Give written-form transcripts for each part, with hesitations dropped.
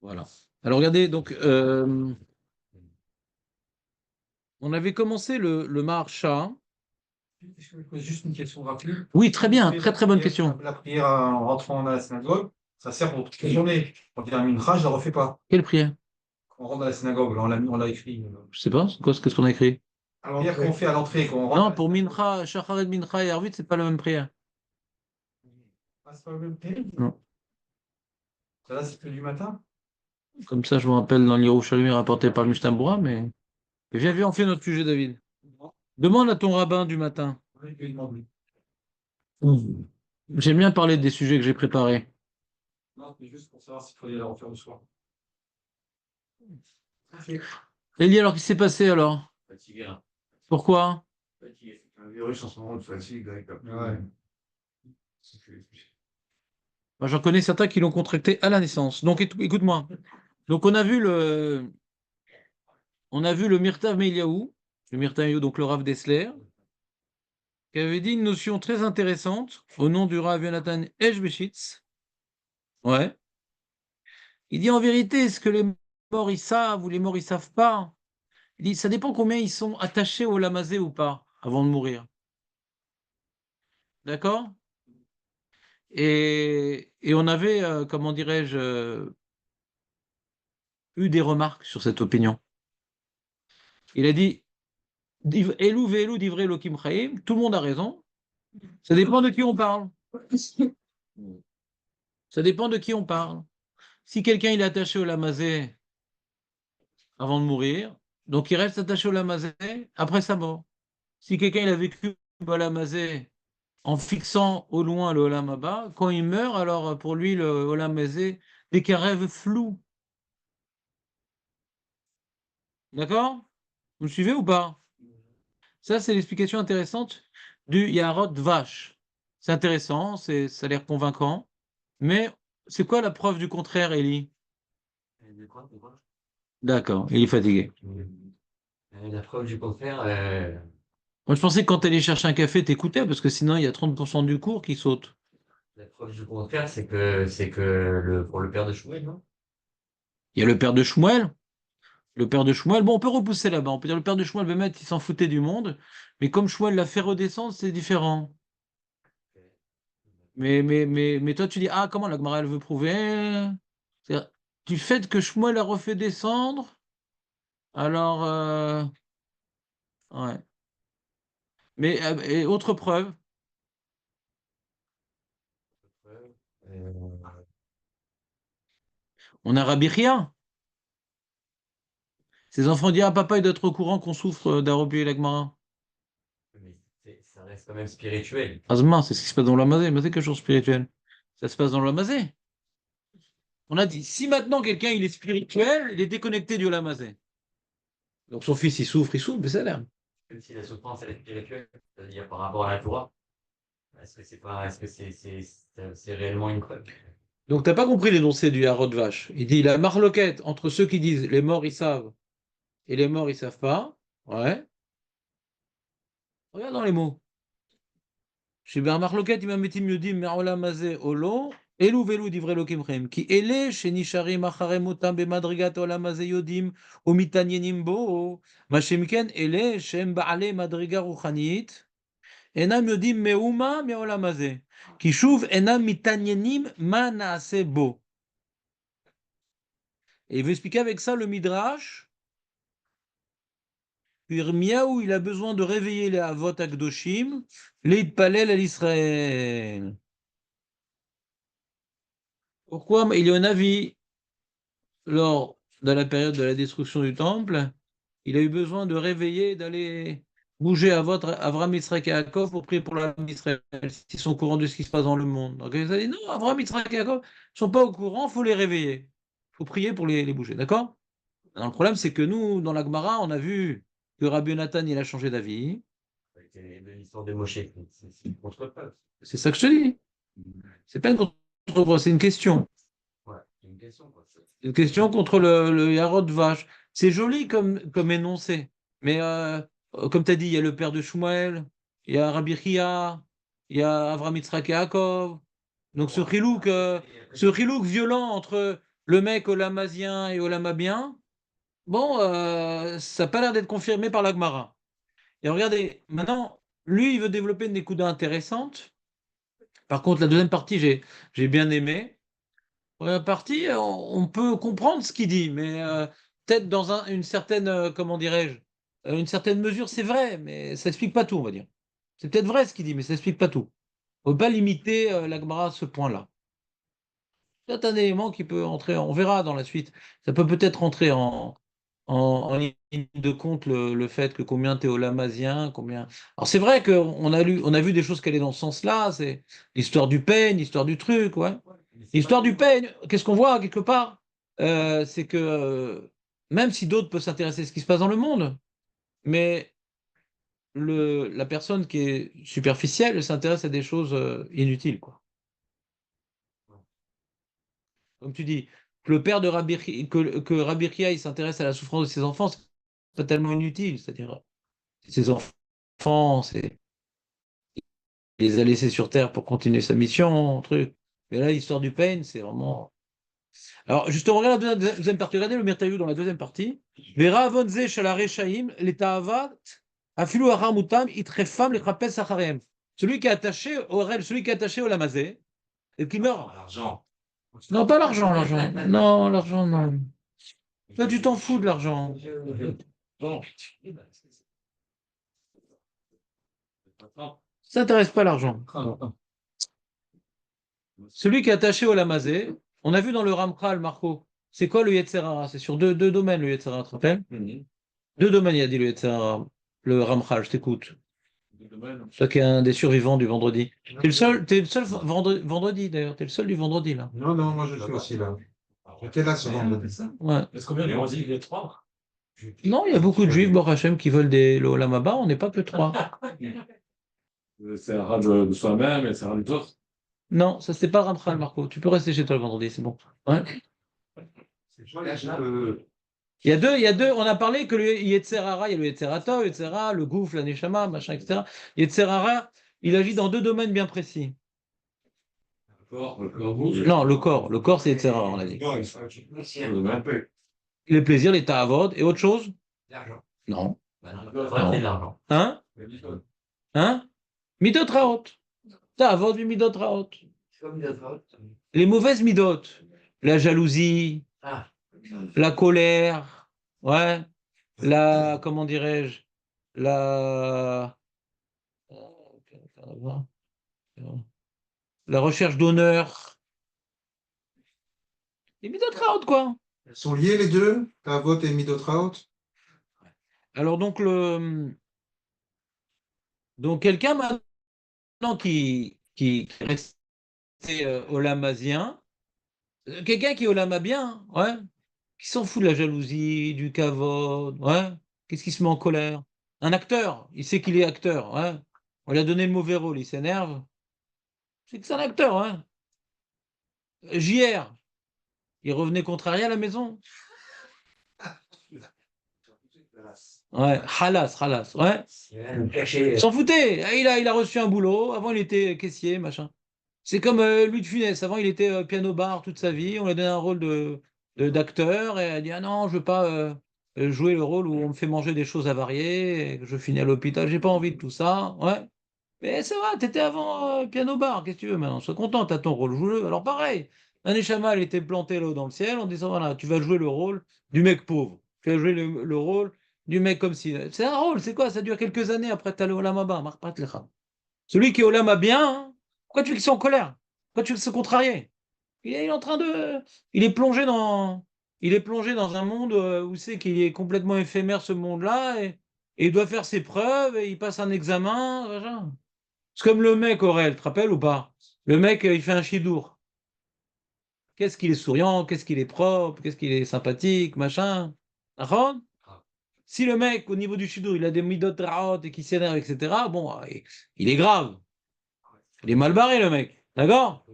Voilà. Alors regardez, donc on avait commencé le Maharsha. Je me pose juste une question rapide. Oui, très bien, La très très bonne prière, question. la prière en rentrant à la synagogue, ça sert pour toute la journée. On dit un mincha, je ne la refais pas. Quelle prière? Quand on rentre à la synagogue, là, on l'a écrit. Je sais pas, qu'est-ce qu'on a écrit? La prière qu'on fait à l'entrée, quand on rentre à Non, la pour synagogue. Mincha, Shacharet Mincha et Arvit, c'est pas la même prière. Ah, c'est pas le même prière. Non. Là, c'est que du matin. Comme ça, je me rappelle dans l'Yerushalmi rapporté par le Mishnah Berurah, mais. Viens, on fait notre sujet, David. Demande à ton rabbin du matin. Oui, je lui demande. J'aime bien parler des sujets que j'ai préparés. Non, mais juste pour savoir s'il faut aller la refaire le soir. Elie, alors, qu'est-ce qui s'est passé alors? Fatigué, hein. Pourquoi? Fatigué. C'est un virus en ce moment de fatigue avec ouais. Moi, j'en connais certains qui l'ont contracté à la naissance. Donc, écoute-moi. Donc, on a vu le Myrtav Meiliaou, le Myrtav Meiliaou, donc le Rav Dessler, qui avait dit une notion très intéressante au nom du Rav Yonatan Eshbeshitz. Ouais. Il dit en vérité, est-ce que les morts ils savent ou les morts ils savent pas? Il dit ça dépend combien ils sont attachés au lamazé ou pas avant de mourir. D'accord? Et on avait, comment dirais-je, eu des remarques sur cette opinion. Il a dit Elou ve'elou divrei Elokim chaim, tout le monde a raison. Ça dépend de qui on parle. Ça dépend de qui on parle. Si quelqu'un il est attaché au lamazé avant de mourir, donc il reste attaché au lamazé après sa mort. Si quelqu'un il a vécu au lamazé en fixant au loin le Olam Haba, quand il meurt, alors pour lui, le Olam Hazé n'est qu'un rêve flou. D'accord? Vous me suivez ou pas? Ça, c'est l'explication intéressante du Yarod Vache. C'est intéressant, ça a l'air convaincant, mais c'est quoi la preuve du contraire, Eli? D'accord, il est fatigué. La preuve du contraire, Moi, je pensais que quand tu allais chercher un café, t'écoutais, parce que sinon, il y a 30% du cours qui saute. la preuve du contraire, c'est que pour le père de Chouette, non? Il y a le père de Shmuel. Le père de Shmuel, bon, on peut repousser là-bas. On peut dire le père de Shmuel, Bémet, il s'en foutait du monde. Mais comme Shmuel l'a fait redescendre, c'est différent. Mais toi, tu dis, ah, comment la Gemara, elle veut prouver? C'est-à-dire, du fait que Shmuel a refait descendre, alors, ouais. Mais, et autre preuve, Euh, on a Rabbi Chia. Ses enfants disent, ah, papa, il doit être au courant qu'on souffre d'Aropi et la Gemara. mais ça reste quand même spirituel. Azma, c'est ce qui se passe dans l'Amazé. Mais c'est quelque chose de spirituel. Ça se passe dans l'Amazé. On a dit, si maintenant quelqu'un il est spirituel, il est déconnecté du Lamazé. Donc son fils il souffre, mais ça l'air. Même si la souffrance elle est spirituelle, c'est-à-dire par rapport à la Torah, est-ce que c'est réellement une preuve? Donc t'as pas compris l'énoncé du Harod Vache. Il dit la marloquette entre ceux qui disent les morts ils savent et les morts ils savent pas. Ouais. Regarde dans les mots. Chez Marloquette, il m'a mis mieux dit Me'olamazé olo. Elou velu divrei Elokim chem. Ki ele shenisharim acharem otam bemadrigat olamazé yodim umitanyenim bo. Mashemken ele shem baale madriga ruchanit. אינם יודעים מאומה מעולם הזה, כי שוב אינם מתעניינים מה נעשה בו. Et il veut expliquer avec ça le Midrash, Yirmiyahu, il a besoin de réveiller les Avot Akdoshim, les Palel à l'Israël. Pourquoi? Il y a un avis, lors de la période de la destruction du temple, il a eu besoin de réveiller, d'aller bouger Avram, Yitzhak et Yaakov pour prier pour l'âme d'Israël, s'ils sont au courant de ce qui se passe dans le monde. Donc il a dit non, Avram, Yitzhak et Yaakov ne sont pas au courant, il faut les réveiller. Il faut prier pour les bouger, d'accord? Alors, le problème, c'est que nous, dans la Gemara, on a vu que Rabbi Nathan, il a changé d'avis. Avec l'histoire de Moshe, c'est une contre-preuve. C'est ça que je te dis. C'est pas une contre c'est une question. Ouais, c'est une question, quoi. Une question contre le Yarod Vache. C'est joli comme énoncé. Mais comme tu as dit, il y a le père de Shmuel, il y a Rabbi Chia, il y a Avram Yitzhak et Yaakov. Donc ce chilouk violent entre le mec olamazien et olamabien, bon, ça n'a pas l'air d'être confirmé par la Gemara. Et regardez, maintenant, lui, il veut développer une écoute intéressante. Par contre, la deuxième partie, j'ai bien aimé. La première partie, on peut comprendre ce qu'il dit, mais peut-être dans une certaine, comment dirais-je, une certaine mesure, c'est vrai, mais ça n'explique pas tout, on va dire. C'est peut-être vrai ce qu'il dit, mais ça n'explique pas tout. On ne peut pas limiter la Gemara à ce point-là. C'est un élément qui peut entrer, on verra dans la suite, ça peut peut-être entrer en ligne de compte le fait que combien t'es olamazien, combien. Alors c'est vrai on a vu des choses qui allaient dans ce sens-là, c'est l'histoire du peigne, l'histoire du truc, ouais. L'histoire du peigne, qu'est-ce qu'on voit quelque part? C'est que même si d'autres peuvent s'intéresser à ce qui se passe dans le monde, mais la personne qui est superficielle elle s'intéresse à des choses inutiles, quoi. Comme tu dis, que le père de que Rabbi Chia, il s'intéresse à la souffrance de ses enfants, c'est totalement inutile. C'est-à-dire, ses enfants, il les a laissés sur Terre pour continuer sa mission, truc. Mais là, l'histoire du pain, c'est vraiment. Alors, justement, regarde la deuxième partie. Regardez le Mirtaïou dans la deuxième partie. Vera avonze shalare shaim, l'etahavat, afilu ahamutam, itrefam, lechrapes sacharem. Celui qui est attaché au rêve, celui qui est attaché au lamazé, et qui meurt. L'argent. Non, pas l'argent, l'argent. Non, l'argent, non. Là, tu t'en fous de l'argent. Bon. Ça t'intéresse pas l'argent. Celui qui est attaché au lamazé, on a vu dans le Ramchal, Marco, c'est quoi le Yetzerara? C'est sur deux domaines le Yetzerara, tu te rappelles? Deux domaines, il a dit le Yetzerara, le Ramchal, je t'écoute. Toi qui es un des survivants du vendredi. T'es le seul vendredi d'ailleurs, t'es le seul du vendredi là. Non, non, moi je suis aussi là. J'étais là ce vendredi. Ouais. Est-ce combien on dit les trois? Non, il y a beaucoup de juifs, Baruch Hashem, qui veulent des l'Olam Haba, on n'est pas que trois. C'est un rat de soi-même et c'est un rat de l'autre. Non, ça c'est pas Ramchal, Marco. Tu peux rester chez toi le vendredi, c'est bon. Ouais. Il y a deux, on a parlé que le Yetzerara, il y a le Yetzerata, le Yetzera, le gouffre, la Neshama, machin, etc. Yetzerara, il agit dans deux domaines bien précis. Le corps bouge. Non, le corps c'est Yetzerara, on a dit. Les plaisirs, les ta'avod, et autre chose? L'argent. Non. Bah non, c'est de l'argent. Hein? Hein? Midot Raot. Ta'avod, midot Raot. C'est comme des autres. Les mauvaises midot, la jalousie, Ah. la colère, ouais, la, comment dirais-je, la, la recherche d'honneur. Les midot Raot, quoi. Elles sont liées les deux, Tavot et Midotraot? Alors donc quelqu'un maintenant qui est resté olamazien, quelqu'un qui est olamabien, ouais, qui s'en fout de la jalousie, du kavod, ouais, qu'est-ce qui se met en colère? Un acteur, il sait qu'il est acteur, ouais. On lui a donné le mauvais rôle, il s'énerve. C'est que c'est un acteur, hein. JR, il revenait contrarié à la maison. Ouais, halas, ouais. Il s'en foutait. Il a reçu un boulot. Avant, il était caissier, machin. C'est comme Louis de Funès. Avant, il était piano-bar toute sa vie. On lui a donné un rôle d'acteur. Et elle a dit, ah non, je veux pas jouer le rôle où on me fait manger des choses avariées, et que je finis à l'hôpital. J'ai pas envie de tout ça. Ouais. Mais ça va, t'étais avant piano-bar. Qu'est-ce que tu veux maintenant? Sois content, t'as ton rôle, joue-le. Alors pareil, un Neshama, il était planté là-haut dans le ciel en disant, voilà, tu vas jouer le rôle du mec pauvre. Tu vas jouer le rôle du mec comme si. C'est un rôle, c'est quoi? Ça dure quelques années après t'as le Olam Haba, Marpat Lecha. Celui qui est Olam bien, hein, pourquoi tu veux qu'il soit en colère? Pourquoi tu veux se contrarier? Il est en train de. Il est plongé dans. Il est plongé dans un monde où c'est qu'il est complètement éphémère ce monde-là et il doit faire ses preuves et il passe un examen. Machin. C'est comme le mec, Aurel, tu te rappelles ou pas? Le mec, il fait un chidour. Qu'est-ce qu'il est souriant, qu'est-ce qu'il est propre, qu'est-ce qu'il est sympathique, machin. D'accord. Si le mec, au niveau du chidour, il a des midot raot et qu'il s'énerve, etc., bon, il est grave. Il est mal barré, le mec. D'accord?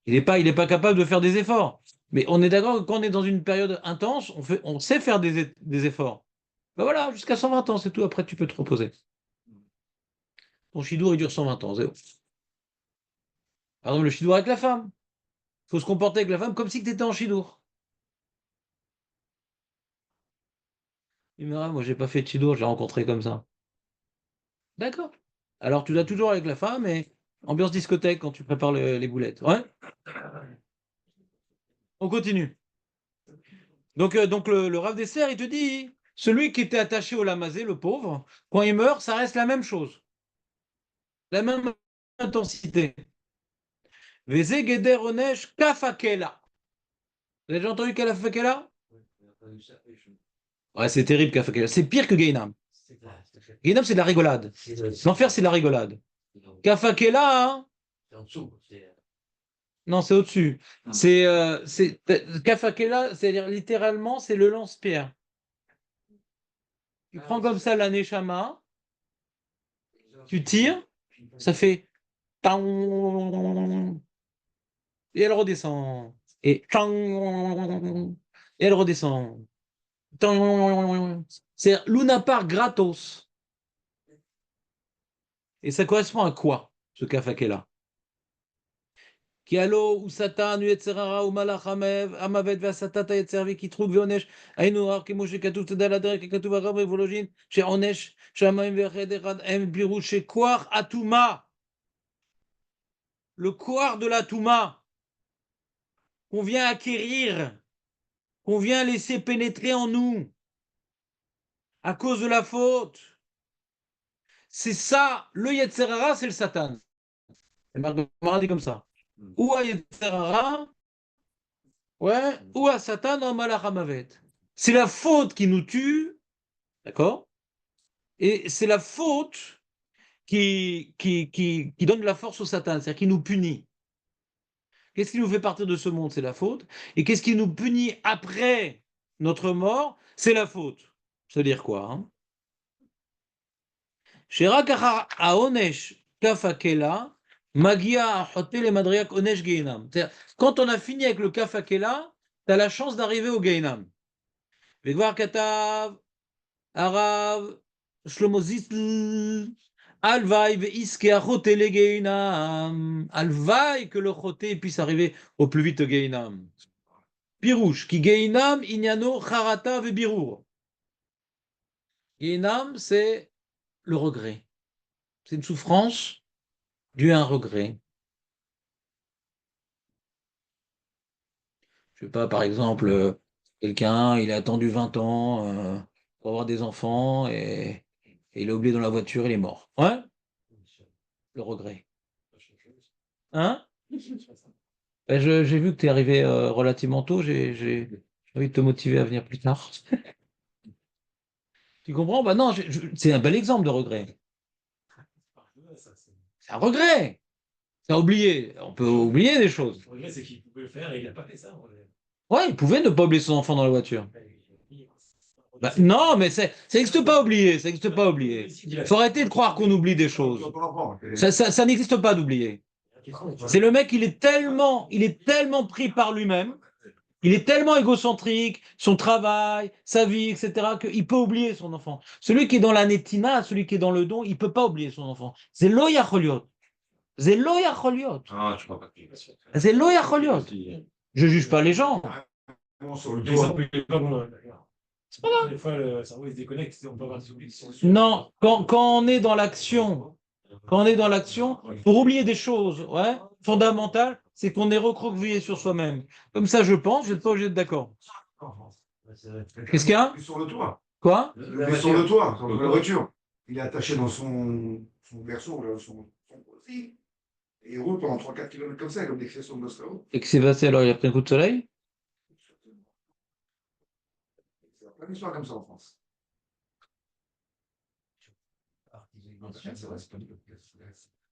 Il est pas capable de faire des efforts. Mais on est d'accord que quand on est dans une période intense, on sait faire des efforts. Ben voilà, jusqu'à 120 ans, c'est tout. Après, tu peux te reposer. Ton chidour, il dure 120 ans. Zéro. Par exemple, le chidour avec la femme. Il faut se comporter avec la femme comme si tu étais en chidour. Il me dit, ah, moi, j'ai pas fait de chidour, j'ai rencontré comme ça. D'accord. Alors, tu dois toujours avec la femme et ambiance discothèque quand tu prépares les boulettes. Ouais, on continue. Donc le Rav Dessert, il te dit, celui qui était attaché au lamazé, le pauvre, quand il meurt, ça reste la même chose, la même intensité. Veze geder onesh kafakela. Vous avez déjà entendu kafakela? Ouais, c'est terrible kafakela. C'est pire que Gainam. Gainam, c'est de la rigolade. L'enfer, c'est de la rigolade. Kafakela, hein? C'est en dessous. Non, c'est au-dessus. Kafakela, c'est-à-dire littéralement, c'est le lance-pierre. Tu prends comme ça la neshama, tu tires, ça fait taon, et elle redescend. Et taon, et elle redescend. Taon. C'est Lunapar gratos. Et ça correspond à quoi, ce kafakela? Qui allo ou Satan, ou Yetzerara, ou Malach Amavet, Vasatata, Yetzervi, qui trouve Veonesh, Aïnoar, qui mouche, Katouf, Tadaladre, qui Katouf, Arab, Vologine, chez Onesh, Shamaim, Verederad, M, Birou, chez Koar, Atouma. Le Koar de la Touma, qu'on vient acquérir, qu'on vient laisser pénétrer en nous, à cause de la faute. C'est ça, le Yetzerara, c'est le Satan. Et Marc dit comme ça. Ou à Yetzerara, ouais, ou à Satan en Malachamavet. C'est la faute qui nous tue, d'accord? Et c'est la faute qui donne de la force au Satan, c'est-à-dire qui nous punit. Qu'est-ce qui nous fait partir de ce monde? C'est la faute. Et qu'est-ce qui nous punit après notre mort? C'est la faute. C'est-à-dire quoi, hein? Sherak aonesh kafakela, magia hotel et madriak onesh geinam. Quand on a fini avec le kafakela, tu as la chance d'arriver au geinam. Vegvar katav, arav, shlomo zitl, alvaï veiske achote le geinam. Alvaï que le choté puisse arriver au plus vite au geinam. Pirouche, qui geinam inyano charata ve birour. Geinam, c'est le regret. C'est une souffrance dû à un regret. Je sais pas, par exemple, quelqu'un, il a attendu 20 ans pour avoir des enfants et il a oublié dans la voiture, il est mort. Ouais, le regret. Hein? Ben, j'ai vu que tu es arrivé relativement tôt, j'ai envie de te motiver à venir plus tard. Tu comprends? Bah non, c'est un bel exemple de regret. C'est un regret. C'est à oublier. On peut oublier des choses. Le regret, c'est qu'il pouvait le faire et il n'a pas fait ça. Ouais, il pouvait ne pas oublier son enfant dans la voiture. Bah, non, mais ça n'existe pas oublier, ça n'existe pas oublier. Il faut arrêter de croire qu'on oublie des choses. Ça n'existe pas d'oublier. C'est le mec, il est tellement pris par lui-même, il est tellement égocentrique, son travail, sa vie, etc., qu'il peut oublier son enfant. Celui qui est dans la netina, celui qui est dans le don, il ne peut pas oublier son enfant. C'est lo yacholiot. C'est lo yacholiot. Ah, je crois pas. C'est lo yacholiot. Je ne juge pas les gens. Sur le L'exemple toit. est pas bon. C'est pas grave. Des fois, le cerveau il se déconnecte, on peut avoir des oublis qui sont Non, quand on est dans l'action, pour oublier des choses ouais, fondamentales, c'est qu'on est recroquevillé sur soi-même. Comme ça, je pense, vous n'êtes pas obligé d'être d'accord. Qu'est-ce qu'il y a? Sur le toit. Quoi? Sur le toit, sur la voiture. Il est attaché dans son berceau, son aussi. Et il roule pendant 3-4 km comme ça, comme des créations de Nostromo. Et que s'est passé alors? Il a pris un coup de soleil? C'est plein d'histoires comme ça en France.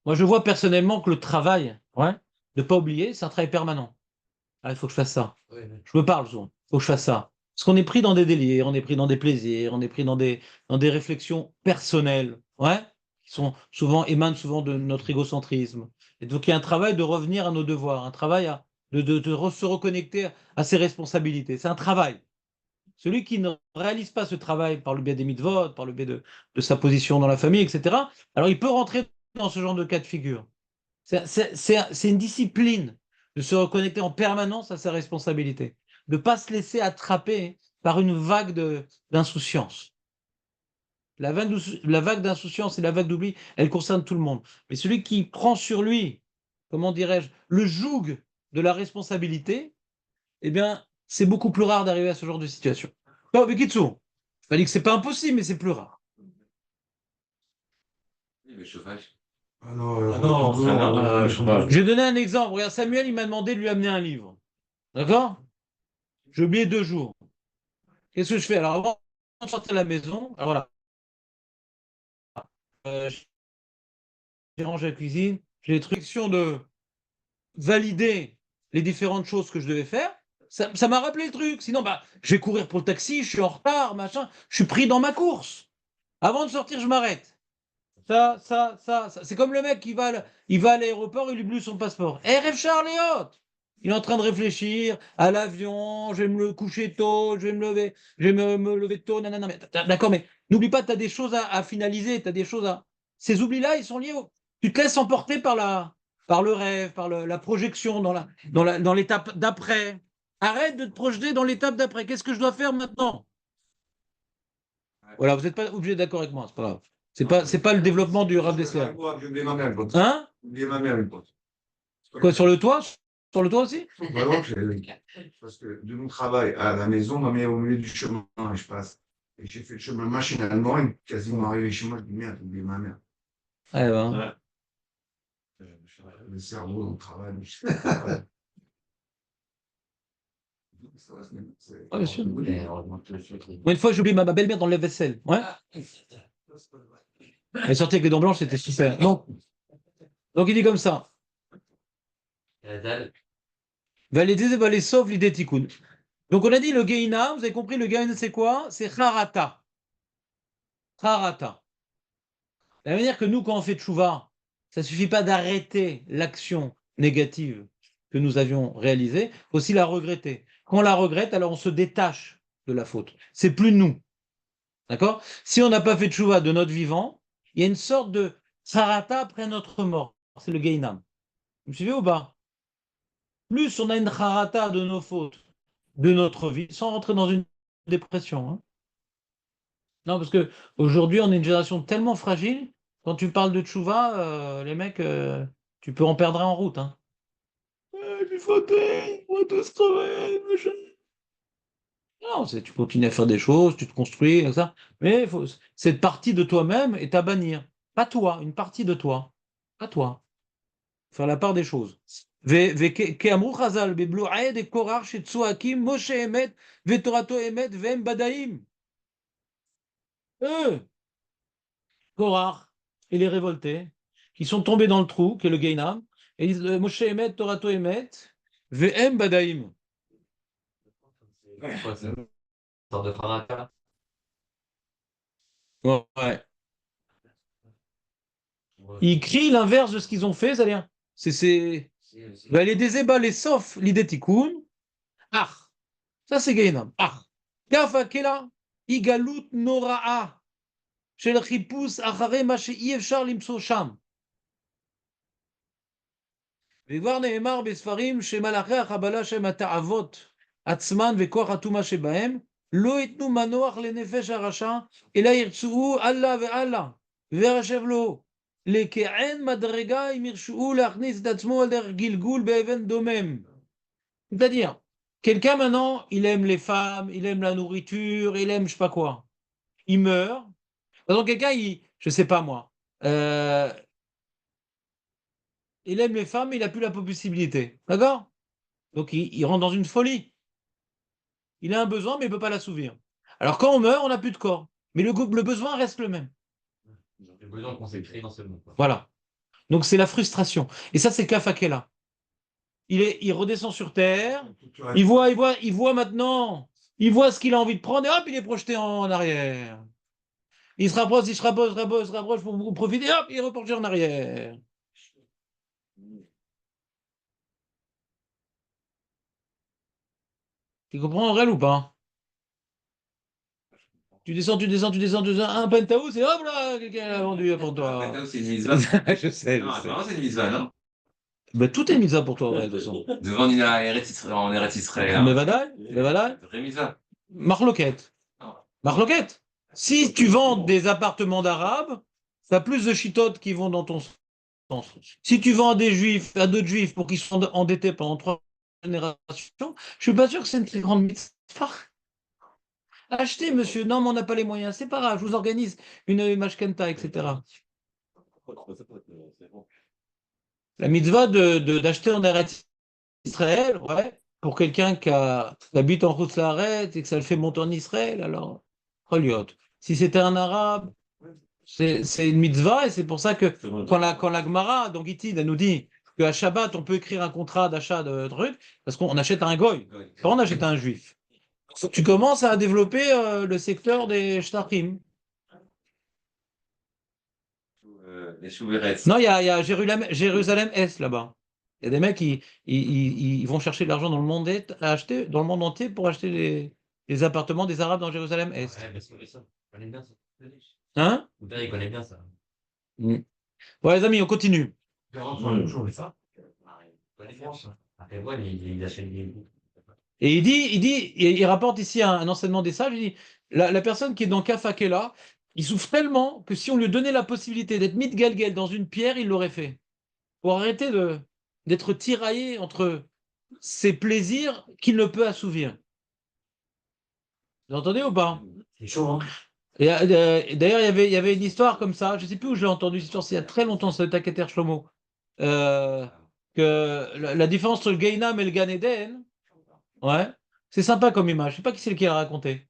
Moi, je vois personnellement que le travail, ouais, de ne pas oublier, c'est un travail permanent. Ah, il faut que je fasse ça. Je me parle souvent. Il faut que je fasse ça. Parce qu'on est pris dans des délires, on est pris dans des plaisirs, on est pris dans des réflexions personnelles, ouais, qui sont émanent souvent de notre égocentrisme. Et donc, il y a un travail de revenir à nos devoirs, un travail de se reconnecter à ses responsabilités. C'est un travail. Celui qui ne réalise pas ce travail par le biais des mitzvot, par le biais de sa position dans la famille, etc., alors il peut rentrer dans ce genre de cas de figure. C'est une discipline de se reconnecter en permanence à sa responsabilité, de ne pas se laisser attraper par une vague d'insouciance. La vague d'insouciance et la vague d'oubli, elle concerne tout le monde. Mais celui qui prend sur lui, comment dirais-je, le joug de la responsabilité, eh bien, c'est beaucoup plus rare d'arriver à ce genre de situation. Non, mais Kitsu, je pas dit que c'est pas impossible, mais c'est plus rare. Le chauffage. Ah non, Ah non, chauffage. Je vais donner un exemple. Regarde, Samuel, il m'a demandé de lui amener un livre. D'accord? J'ai oublié 2 jours. Qu'est-ce que je fais? Alors, avant de sortir de la maison, alors voilà, euh, j'ai rangé la cuisine, j'ai l'instruction de valider les différentes choses que je devais faire. Ça m'a rappelé le truc. Sinon, bah, je vais courir pour le taxi, je suis en retard, machin. Je suis pris dans ma course. Avant de sortir, je m'arrête. Ça. C'est comme le mec il va à l'aéroport, il oublie son passeport. RF Charles et Haute. Il est en train de réfléchir à l'avion, je vais me coucher tôt, je vais me lever, je vais me lever tôt, nanana. D'accord, mais n'oublie pas, tu as des choses à finaliser, tu as des choses à. Ces oublis-là, ils sont liés au. Tu te laisses emporter par le rêve, par la projection dans l'étape d'après. Arrête de te projeter dans l'étape d'après. Qu'est-ce que je dois faire maintenant? Voilà, vous n'êtes pas obligé d'être d'accord avec moi, c'est pas grave. C'est pas le développement du Rav Dessler. J'ai oublié ma mère, une fois. Hein? J'ai oublié ma mère, une fois. Quoi, sur le toit? Sur le toit aussi? Vraiment, parce que de mon travail à la maison, ma mère est au milieu du chemin et je passe. Et j'ai fait le chemin machinalement et quasiment arrivé chez moi, je dis merde, j'ai oublié ma mère. Ouais, ben. Le cerveau, on travaille. Ouais, bien sûr. Et heureusement que le truc, Moi, une fois, j'ai oublié ma belle-mère dans le lave-vaisselle. Ouais. Elle est sortie avec les dents blanches, c'était super. Donc, il dit comme ça. la dalle, Valider, valider, sauf l'idée tikkun. Donc, on a dit le Geina, vous avez compris, le Geina, c'est quoi? C'est Harata. Harata. De la manière que nous, quand on fait tchouva, ça ne suffit pas d'arrêter l'action négative que nous avions réalisée, il faut aussi la regretter. Quand on la regrette, alors on se détache de la faute. C'est plus nous. D'accord? Si on n'a pas fait tchouva de notre vivant, il y a une sorte de sarata après notre mort. C'est le Geinam. Vous me suivez ou pas? Plus on a une harata de nos fautes, de notre vie, sans rentrer dans une dépression. Hein. Non, parce que aujourd'hui, on est une génération tellement fragile. Quand tu parles de tchouva, les mecs, tu peux en perdre un en route. Hein. Je suis fatigué, on va tous crever, machin. Non, tu continues à faire des choses, tu te construis, comme ça. Mais cette partie de toi-même est à bannir. Pas toi, une partie de toi. Pas toi. Faire la part des choses. וכאמרו חז"ל, בבלועי דקורח שצועקים משה אמת ותורתו אמת והם בדאים. Eux, Korach et les révoltés, qui sont tombés dans le trou, qui est le Gainam, et ils disent Moshe Emet, Torato Emet, Ve'em Badaim. c'est quoi, c'est une sorte de faraka. Ouais. Ils crient l'inverse de ce qu'ils ont fait, c'est-à-dire, les désébats, les sauf l'idée tikkun, ah, ça c'est Gainam, ah, Gafa Kela, Igalut Nora'a, Shel Chipus Achare Ma She'i Efshar Limso Sham. וכבר נאמר בספרים שמלאכי החבלה שהם התאוות עצמן וכוח הטומאה שבהם לא ייתנו מנוח לנפש הרשע אלא ירצו אללה ואללה וירשב לו לכעין מדרגה אם ירשו להכניס את עצמו על דרך גלגול באבן דומם. C'est-à-dire, quelqu'un maintenant, il aime les femmes, il aime la nourriture, il aime je sais pas quoi. Il meurt. Par exemple, quelqu'un, je sais pas moi, il aime les femmes, mais il n'a plus la possibilité. D'accord? Donc il rentre dans une folie. Il a un besoin, mais il ne peut pas l'assouvir. Alors quand on meurt, on n'a plus de corps. Mais le besoin reste le même. J'ai besoin qu'on s'est créé dans ce monde. Quoi. Voilà. Donc c'est la frustration. Et ça, c'est Kafakela. Il redescend sur Terre, il voit maintenant, il voit ce qu'il a envie de prendre, et hop, il est projeté en arrière. Il se rapproche, il se rapproche pour profiter, hop, il est reporté en arrière. Tu comprends en réel ou pas? Tu descends, un penthouse et hop là, quelqu'un l'a vendu pour toi. C'est une mitzvah. Je sais. Non, vraiment, c'est une mitzvah, non? Bah, tout est mis à pour toi, en vrai, de toute façon. Devant en Eretz Israël. Mais voilà. Vraie mitzvah. Marloquette. Non. Marloquette. Si tu vends des appartements d'Arabes, tu as plus de chitotes qui vont dans ton sens. Si tu vends à des juifs, à d'autres juifs pour qu'ils soient endettés pendant 3 générations, je suis pas sûr que c'est une très grande mitzvah. Achetez, monsieur. Non, mais on n'a pas les moyens. C'est pas grave, je vous organise une mashkenta, etc. C'est bon. La mitzvah d'acheter en Eretz Israël, ouais, pour quelqu'un qui habite en Route et que ça le fait monter en Israël, alors, reliot. Si c'était un arabe, c'est une mitzvah et c'est pour ça que quand la Gemara, donc Gittin, elle nous dit qu'à Shabbat, on peut écrire un contrat d'achat de trucs, parce qu'on achète un goy, quand on achète un juif. Tu commences à développer le secteur des shtarim. Les chouverettes. Non, il y a Jérusalem-Est là-bas. Il y a des mecs qui vont chercher de l'argent dans le monde à acheter, dans le monde entier pour acheter les appartements des Arabes dans Jérusalem-Est. Ouais, parce que ça, il connaît bien ça. Hein? Mon père, il connaît bien ça. Mm. Ouais, les amis, on continue. Toujours ça. Il connaît bien ça. Après, voilà, il achète des. Et il rapporte ici un enseignement des sages, il dit, la personne qui est dans Kafakela, il souffre tellement que si on lui donnait la possibilité d'être mitgalgel dans une pierre, il l'aurait fait. Pour arrêter d'être tiraillé entre ses plaisirs qu'il ne peut assouvir. Vous entendez ou pas? C'est chaud, hein? Et, d'ailleurs, il y avait une histoire comme ça, je ne sais plus où je l'ai entendu, cette histoire, c'est il y a très longtemps, c'est le Taketer Shlomo, euh, que la différence entre le Gainam et le Gan Eden, ouais, c'est sympa comme image, je ne sais pas qui c'est qui l'a raconté.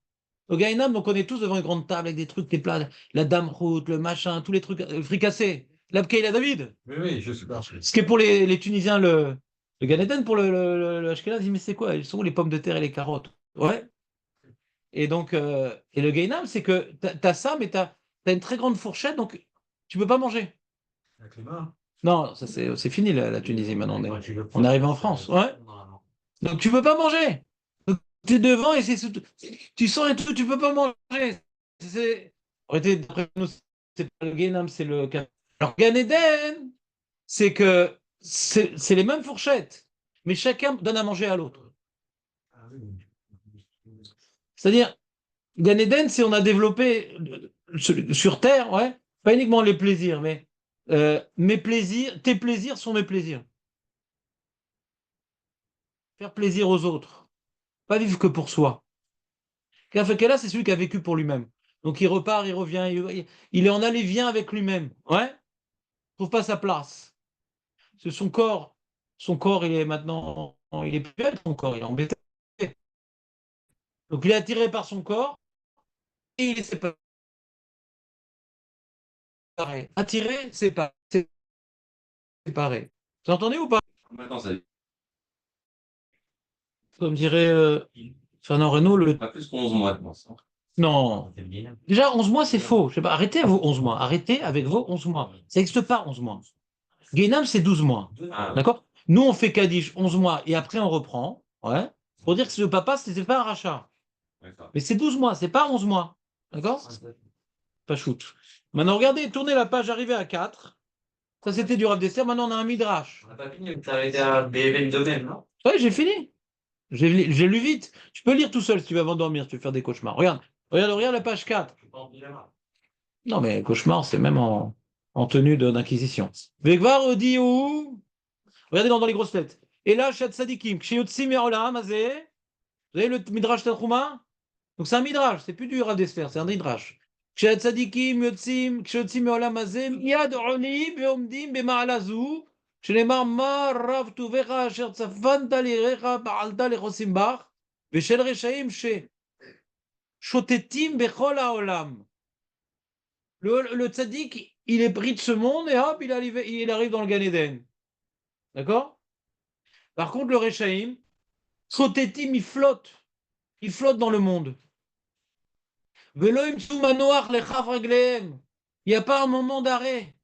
Au Gainam, on connaît tous devant une grande table avec des trucs, des plats, la dame route, le machin, tous les trucs fricassés, l'Abkeïla David. Oui, oui, je suis pas. Ce qui est pour les Tunisiens le Gan Eden, pour le Ashkenaz, il dit mais c'est quoi? Ils sont où les pommes de terre et les carottes? Ouais. Et donc, et le Gainam, c'est que tu as ça, mais tu as une très grande fourchette, donc tu peux pas manger. Avec les mains. Non, ça c'est fini la Tunisie maintenant. Ouais, On est arrivé en France. Ouais. Donc tu peux pas manger. Donc tu es devant et tu sens et tout, tu peux pas manger. Arrêtez, d'après nous, c'est pas le Gainam, c'est le. Alors Gan Eden, c'est que c'est les mêmes fourchettes, mais chacun donne à manger à l'autre. Ah oui. C'est-à-dire, Gan Eden, c'est on a développé sur Terre, ouais, pas uniquement les plaisirs, mais mes plaisirs, tes plaisirs sont mes plaisirs. Faire plaisir aux autres, pas vivre que pour soi. Kafekela, c'est celui qui a vécu pour lui-même. Donc il repart, il revient, il est en aller-vient avec lui-même. Ouais, il trouve pas sa place. C'est son corps, il est maintenant, il est plus avec son corps, il est embêté. Donc il est attiré par son corps et il est séparé. Attiré, séparé. Vous entendez ou pas? Maintenant, ça Comme dirait Fernand Reynaud, pas plus qu'11 mois, je pense. Non. C'est le Guinée. Déjà, 11 mois, c'est faux. Je sais pas, arrêtez vos 11 mois. Arrêtez avec vos 11 mois. Ça n'existe pas, 11 mois. Guénam, c'est 12 mois. Ah, D'accord? Nous, on fait Kaddish 11 mois et après, on reprend. Ouais. Pour dire que le papa, c'était pas un rachat. d'accord. Mais c'est 12 mois, c'est pas 11 mois. D'accord? Pas shoot. Maintenant, regardez, tournez la page, arrivée à 4. Ça, c'était du Rav Dessert. Maintenant, on a un Midrash. On n'a pas fini, tu arrêté à BFM de même, non? Ouais, j'ai fini. J'ai lu vite. Tu peux lire tout seul si tu veux avant de dormir, si tu veux faire des cauchemars. Regarde la page 4. Je suis pas en pyjama. Non, mais cauchemar, c'est même en tenue d'inquisition. Vegvar dit où? Regardez dans les grosses lettres. Et là, Shat Sadikim, Kshiotsi Me'olam Azeh. Vous avez le Midrash Tanchuma? Donc c'est un Midrash, c'est plus du Rav Dessler, c'est un Midrash. Kshat Sadikim, Kshiotsi Me'olam Azeh, Yad Oni, Beomdim, Bema'alazu. שנאמר מה רב טובך אשר צפנת ליריך פעלת לחוסים בך ושל רשעים ששוטטים בכל העולם. Le tzaddik, il est pris de ce monde et hop, il arrive dans le Gan Eden. D'accord? Par contre, le Rechaim, Chotetim, il flotte. Il flotte dans le monde. Veloim Soumanoach, les Chavragleem. Il n'y a pas un moment d'arrêt.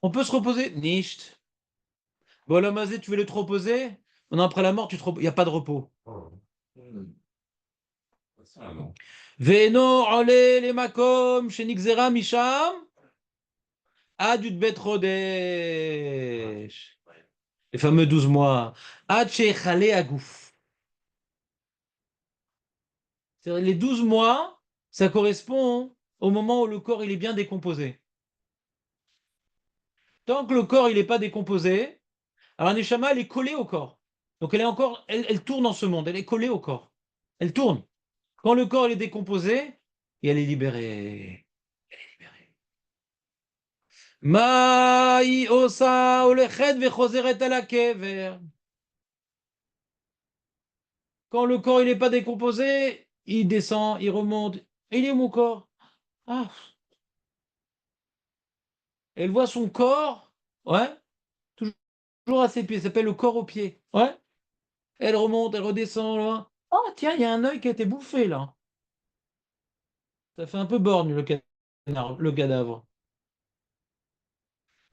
On peut se reposer? Nicht. Bolamazé, tu veux le te reposer? Maintenant, après la mort, il n'y a pas de repos. Ça, non. Veno, ole, les makom, Shenixera, Misham, Adut Bet Rodesh. Les fameux 12 mois. Ad Shechale Agouf. C'est les 12 mois, ça correspond au moment où le corps il est bien décomposé. Tant que le corps il n'est pas décomposé, alors un neshama, elle est collée au corps. Donc elle est encore, elle tourne dans ce monde, elle est collée au corps. Elle tourne. Quand le corps il est décomposé, et elle est libérée. Elle est libérée. Maï osa olechet vechoseret ala kever. Quand le corps il n'est pas décomposé, il descend, il remonte. Et il est où mon corps? Ah. Elle voit son corps, ouais, toujours à ses pieds. Ça s'appelle le corps aux pieds. Ouais. Elle remonte, elle redescend là. Oh tiens, il y a un œil qui a été bouffé là. Ça fait un peu borgne le cadavre.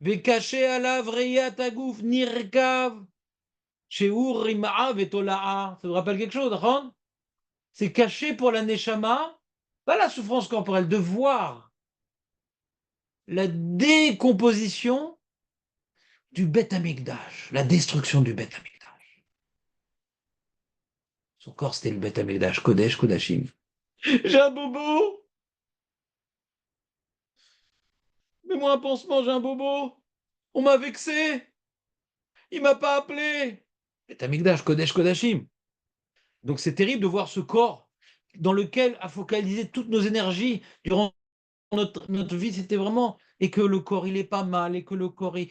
Vekaché alav reyat agouf nirkav. She'ur rima'a vetola'a. Ça vous rappelle quelque chose, d'accord? C'est caché pour la neshama, pas la souffrance corporelle, de voir la décomposition du Beth Amikdash, la destruction du Beth Amikdash. Son corps, c'était le Beth Amikdash, Kodesh, Kodashim. J'ai un bobo! Mets-moi un pansement, j'ai un bobo! On m'a vexé! Il m'a pas appelé! Beth Amikdash, Kodesh, Kodashim. Donc c'est terrible de voir ce corps dans lequel a focalisé toutes nos énergies durant notre vie, c'était vraiment, et que le corps il est pas mal, et que le corps il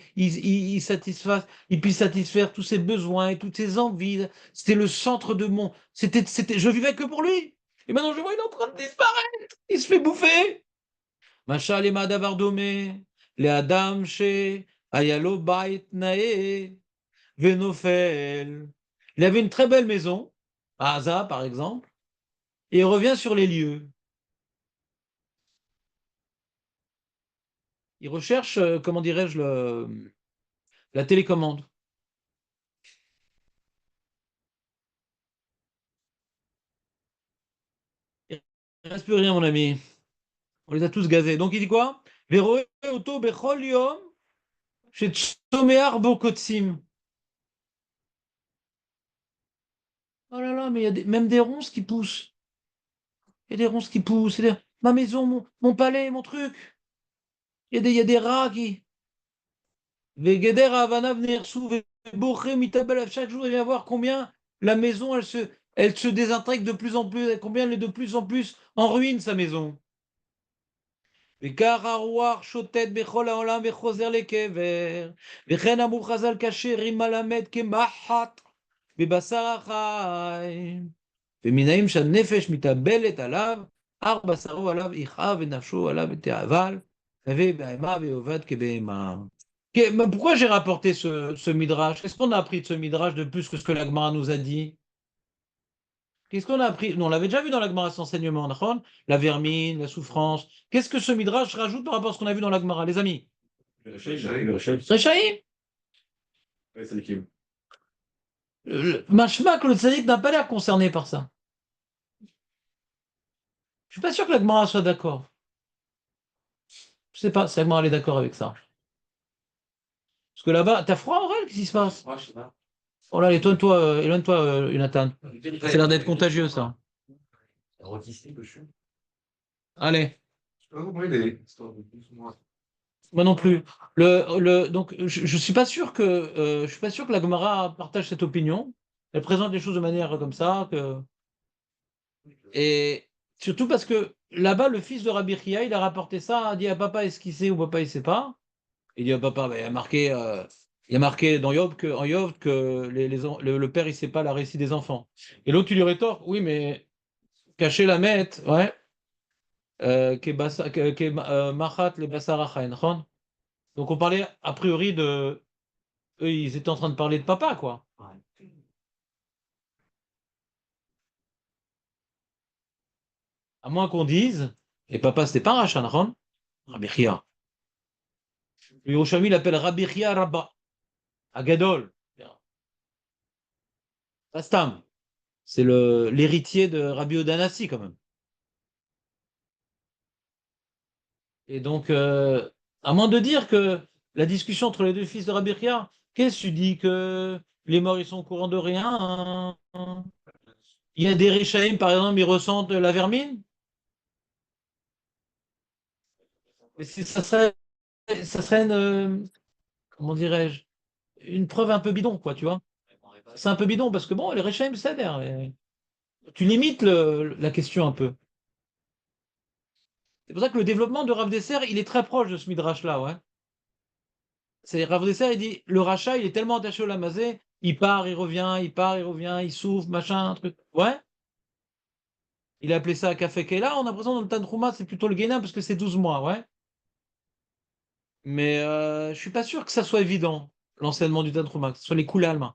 puisse satisfaire tous ses besoins et toutes ses envies. C'était le centre de je vivais que pour lui. Et maintenant je vois, il est en train de disparaître. Il se fait bouffer. Machal et Madavardomé, les Adam chez Ayalo Bait Nae, Venofel. Il avait une très belle maison, à Haza par exemple, et il revient sur les lieux. Il recherche, comment dirais-je, la télécommande. Il ne reste plus rien, mon ami. On les a tous gazés. Donc il dit quoi? Veroe auto bechol yom chez Tsomear Bokotsim. Oh là là, mais il y a même des ronces qui poussent. Il y a des ronces qui poussent. Ma maison, mon palais, mon truc. Il y a des rats qui. Vegeder Havana venir sous chaque jour, il vient voir combien la maison, elle se désintègre de plus en plus, combien elle est de plus en plus en ruine, sa maison. וכך הרוח שוטט בכל העולם וחוזר לקבר, וכן אמרו חז"ל כאשר אם מלמד כמחט בבשר החי, ומנעים שהנפש מתאבלת עליו, אך בשרו עליו יכאב ונפשו עליו תאבל, ובהמה ויאבד כבהמה. Pourquoi j'ai rapporté ce midrash? Qu'est-ce qu'on a appris de ce midrash de plus que ce que la Gemara nous a dit? Qu'est-ce qu'on a appris? Nous, on l'avait déjà vu dans la Gemara, cet enseignement, d'accord? La vermine, la souffrance. Qu'est-ce que ce midrash rajoute par rapport à ce qu'on a vu dans la Gemara, les amis? Rechaïm. Mashma que le tzaddik n'a pas l'air concerné par ça. Je suis pas sûr que la Gemara soit d'accord. Je sais pas si la Gemara est d'accord avec ça. Parce que là-bas, t'as froid, Aurel? Qu'est-ce qui se passe? Moi, je sais pas. Oh là, éloigne-toi, Jonathan. Ça a l'air d'être contagieux, ça. Rôtisserie que je suis. Allez. Je sais pas vous brûler. Moi. Moi non plus. Donc, je suis pas sûr que la Gemara partage cette opinion. Elle présente les choses de manière comme ça. Et surtout parce que là-bas, le fils de Rabbi Chia, il a rapporté ça, a dit à papa, est-ce qu'il sait ou papa, il sait pas. Il dit à papa, il y a marqué en Yov que le père, il sait pas la récit des enfants. Et l'autre, il lui rétorque, oui, mais cacher la mette, ouais. Machat le basaracha, נכון? Donc on parlait a priori de. Eux, ils étaient en train de parler de papa, quoi. Ouais. À moins qu'on dise, et papa, c'était pas un rachat, נכון? Rabbi Chia. Le Yerushalmi l'appelle Rabbi Chia Rabba, Agadol. Rastam. C'est l'héritier de Rabbi Odanassi, quand même. Et donc, à moins de dire que la discussion entre les deux fils de Rabbi Chia, qu'est-ce que tu dis que les morts, ils sont au courant de rien, hein? Il y a des Réchaïm, par exemple, ils ressentent la vermine? Mais ça serait comment dirais-je, une preuve un peu bidon, quoi, tu vois. C'est un peu bidon parce que bon, les Rechaim, c'est d'air. Tu limites la question un peu. C'est pour ça que le développement de Rav Dessert, il est très proche de ce midrash-là, ouais. C'est Rav Dessert, il dit le rachat, il est tellement attaché au lamazé, il part, il revient, il part, il revient, il souffle, machin, un truc. Ouais. Il a appelé ça Café Kela. On a l'impression dans le Tantrouma, c'est plutôt le Guénin parce que c'est 12 mois, ouais. Mais je suis pas sûr que ça soit évident, l'enseignement du Tantrouma, que ce soit les coulées allemands.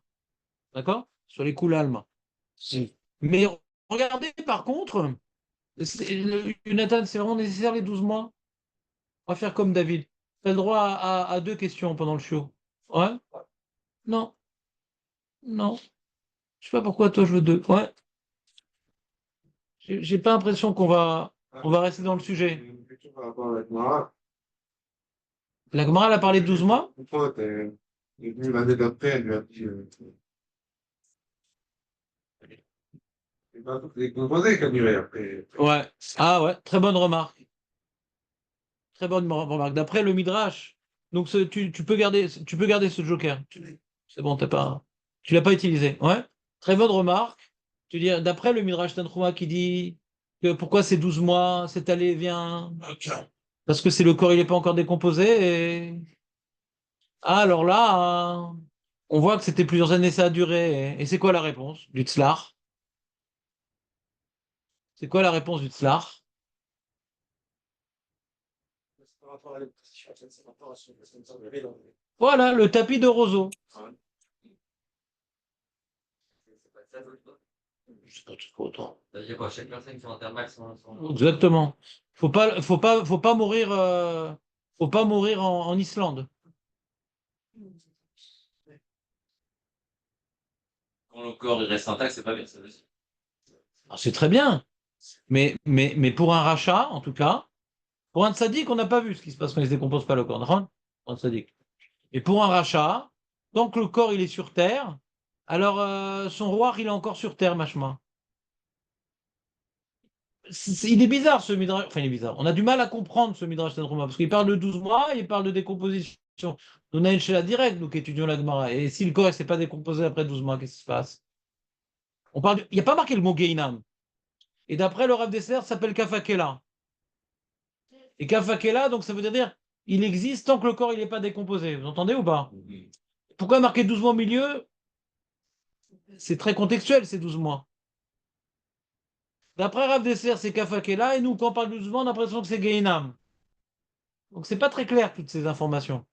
D'accord? Sur les coulées allemands. Si. Mais regardez, par contre, Jonathan, c'est vraiment nécessaire les 12 mois? On va faire comme David. Tu as le droit à deux questions pendant le show. Ouais? Non, non. Je sais pas pourquoi toi je veux deux. Ouais. J'ai pas l'impression on va rester dans le sujet. Une question par rapport à la Gemara. La Gemara elle a parlé de 12 mois? Une fois, il est venu l'année d'après, elle lui a dit, c'est pas toutes les composés qu'elle dirait après. Ouais. Ah ouais, très bonne remarque. Très bonne remarque. D'après le Midrash, donc tu peux garder ce joker. C'est bon, tu l'as pas utilisé. Ouais. Très bonne remarque. Tu dis, d'après le Midrash Tantruma qui dit que pourquoi c'est 12 mois, c'est allé, vient. Parce que c'est le corps, il n'est pas encore décomposé. Ah, alors là, on voit que c'était plusieurs années, ça a duré. Et c'est quoi la réponse du Tzlach? C'est quoi la réponse du Tzlach? C'est par rapport à l'électricité, c'est par rapport à ce que ça me semble évident. Voilà, le tapis de roseau. C'est pas ça, C'est pas trop autant. ça veut dire quoi? Chaque personne qui intervalle son. Exactement. Faut pas mourir, faut pas mourir en Islande. Quand le corps il reste intact, c'est pas bien, ça veut dire. Alors, c'est très bien. Mais pour un rachat, en tout cas, pour un tzaddik, on n'a pas vu ce qui se passe quand il ne se décompose pas le corps. D'accord. Pour un tzaddik. Et pour un rachat, tant que le corps il est sur terre, alors son roi il est encore sur terre, machma. Il est bizarre ce midrash. Enfin, il est bizarre. On a du mal à comprendre ce midrash Tantruma parce qu'il parle de 12 mois, il parle de décomposition. On a une chez la direct, nous qui étudions la Gemara. Et si le corps ne s'est pas décomposé après 12 mois, qu'est-ce qui se passe? Il n'y a pas marqué le mot Geinam. Et d'après le Rav Dessert, ça s'appelle Kafakela. Et Kafakela, donc ça veut dire il existe tant que le corps il n'est pas décomposé. Vous entendez ou pas? Pourquoi marquer 12 mois au milieu? C'est très contextuel ces 12 mois. D'après Rav Dessert, c'est Kafakela, et nous, quand on parle de 12 mois, on a l'impression que c'est Geinam. Donc c'est pas très clair toutes ces informations.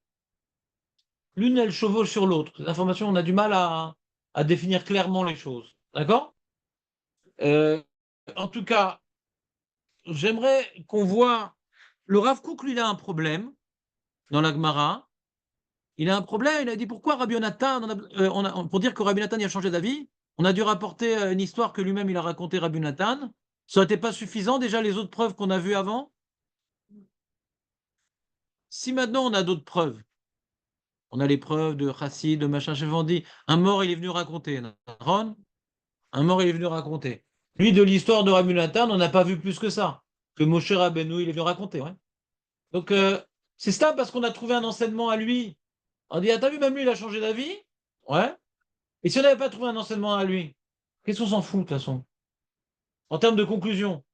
L'une, elle chevauche sur l'autre. Ces informations, on a du mal à définir clairement les choses. D'accord? Euh, En tout cas, j'aimerais qu'on voit. Le Rav Kook, lui, il a un problème dans la Gemara. Il a un problème. Il a dit pourquoi Rabbi Yonatan, pour dire que Rabbi Yonatan il a changé d'avis, on a dû rapporter une histoire que lui-même il a racontée, Rabbi Yonatan. Ça n'aurait été pas suffisant déjà les autres preuves qu'on a vues avant? Si maintenant on a d'autres preuves, on a les preuves de Chassid, de machin, chef, on dit un mort il est venu raconter. Ron, un mort il est venu raconter. Lui de l'histoire de Rabbi Yonatan, on n'a pas vu plus que ça. Que Moshe Rabbeinu il est venu raconter. Ouais. Donc c'est ça parce qu'on a trouvé un enseignement à lui. On dit ah t'as vu même lui il a changé d'avis? Ouais. Et si on n'avait pas trouvé un enseignement à lui, qu'est-ce qu'on s'en fout de toute façon? En termes de conclusion,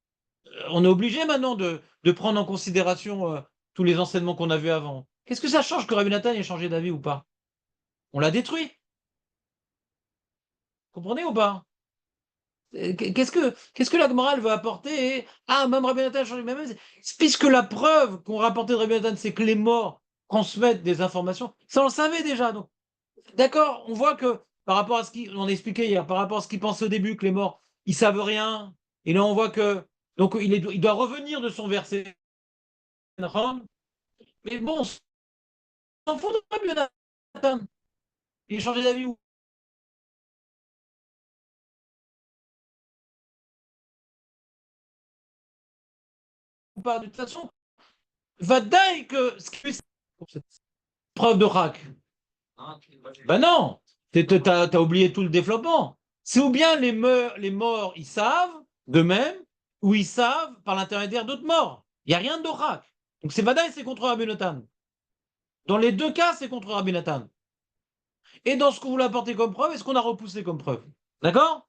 on est obligé maintenant de prendre en considération tous les enseignements qu'on a vus avant. Qu'est-ce que ça change que Rabbi Nathan ait changé d'avis ou pas? On l'a détruit. Comprenez ou pas? Qu'est-ce que la morale veut apporter? Ah, même Rabbi Nathan a changé. Puisque la preuve qu'on rapportait de Rabbi Nathan, c'est que les morts transmettent des informations, ça on le savait déjà. Donc, d'accord, on voit que par rapport à ce qu'on a expliqué hier, par rapport à ce qu'ils pensaient au début, que les morts, ils savent rien. Et là, on voit que donc il doit revenir de son verset. Mais bon, on s'en fout de Rabbi Nathan. Il a changé d'avis ou pas. De toute façon, va dire que ce qui est cette preuve de rack. Ben non, t'as oublié tout le développement. C'est ou bien les morts, ils savent d'eux-mêmes, ou ils savent par l'intermédiaire d'autres morts. Il n'y a rien d'oracle. Donc c'est Vadaï, c'est contre Rabbi Nathan. Dans les deux cas, c'est contre Rabbi Nathan. Et dans ce qu'on voulait apporter comme preuve, et ce qu'on a repoussé comme preuve. D'accord?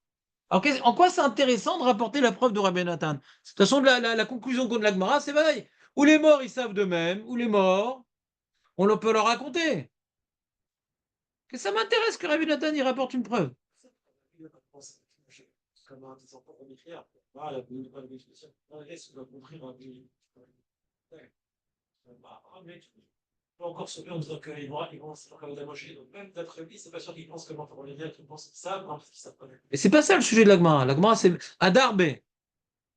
Alors, en quoi c'est intéressant de rapporter la preuve de Rabbi Nathan? De toute façon, la conclusion de la Gemara, c'est Vadaï. Ou les morts, ils savent d'eux-mêmes, ou les morts, peut leur raconter. Que ça m'intéresse que Rabbi Nathan y rapporte une preuve. Encore sauver en disant qu'ils vont se faire comme la mochée. Donc, même d'après lui, c'est pas sûr qu'ils pensent comment on les vient, qu'ils pensent qu'ils savent, parce qu'ils savent pas. Mais c'est pas ça le sujet de la Gemara. La Gemara, c'est Adarbe.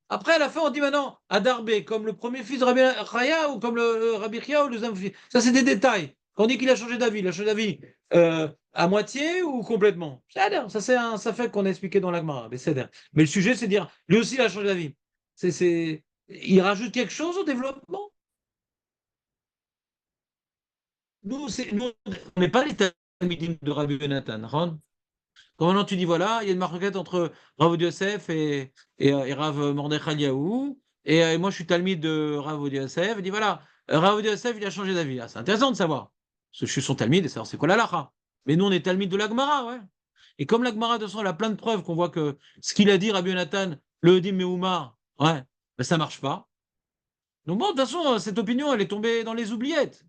Après, à la fin, on dit maintenant Adarbe, comme le premier fils de Rabbi Chaya ou comme le Rabbi Chia ou le deuxième fils. Ça, c'est des détails. Quand on dit qu'il a changé d'avis, il a changé d'avis à moitié ou complètement. Ça, c'est ça fait qu'on a expliqué dans la Gemara. Mais le sujet, c'est de dire lui aussi, il a changé d'avis. Il rajoute quelque chose au développement. Nous, on n'est pas les Talmidim de Rabbi Nathan. Quand maintenant tu dis voilà, il y a une marquette entre Rav Yosef et Rav Mordechai Eliyahu, et moi je suis Talmid de Rav Yosef, il dit voilà, Rav Yosef il a changé d'avis. Ah, c'est intéressant de savoir. Parce que je suis son Talmid et savoir c'est quoi la lacha. Mais nous on est Talmid de la Gemara, ouais. Et comme la Gemara, de toute façon, elle a plein de preuves qu'on voit que ce qu'il a dit, Rabbi Nathan, le Edim Meouma, ouais, ben ça marche pas. Donc bon, de toute façon, cette opinion, elle est tombée dans les oubliettes.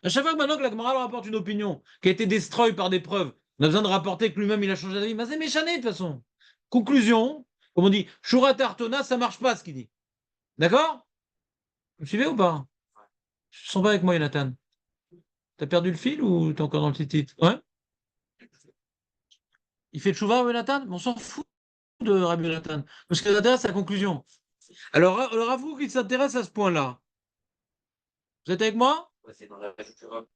À chaque fois que maintenant que la Gemara leur rapporte une opinion qui a été destroy par des preuves, on a besoin de rapporter que lui-même il a changé d'avis. Mais c'est méchané de toute façon. Conclusion, comme on dit, Shura Tartona, ça marche pas ce qu'il dit. D'accord? Vous me suivez ou pas? Je sens pas avec moi, Jonathan. T'as perdu le fil ou t'es encore dans le petit titre? Ouais? Il fait Tchouva, Jonathan? On s'en fout de Rabbi Jonathan. Parce que ça intéresse sa conclusion. Alors avoue qu'il s'intéresse à ce point-là. Vous êtes avec moi? Ouais, c'est dans la lecture.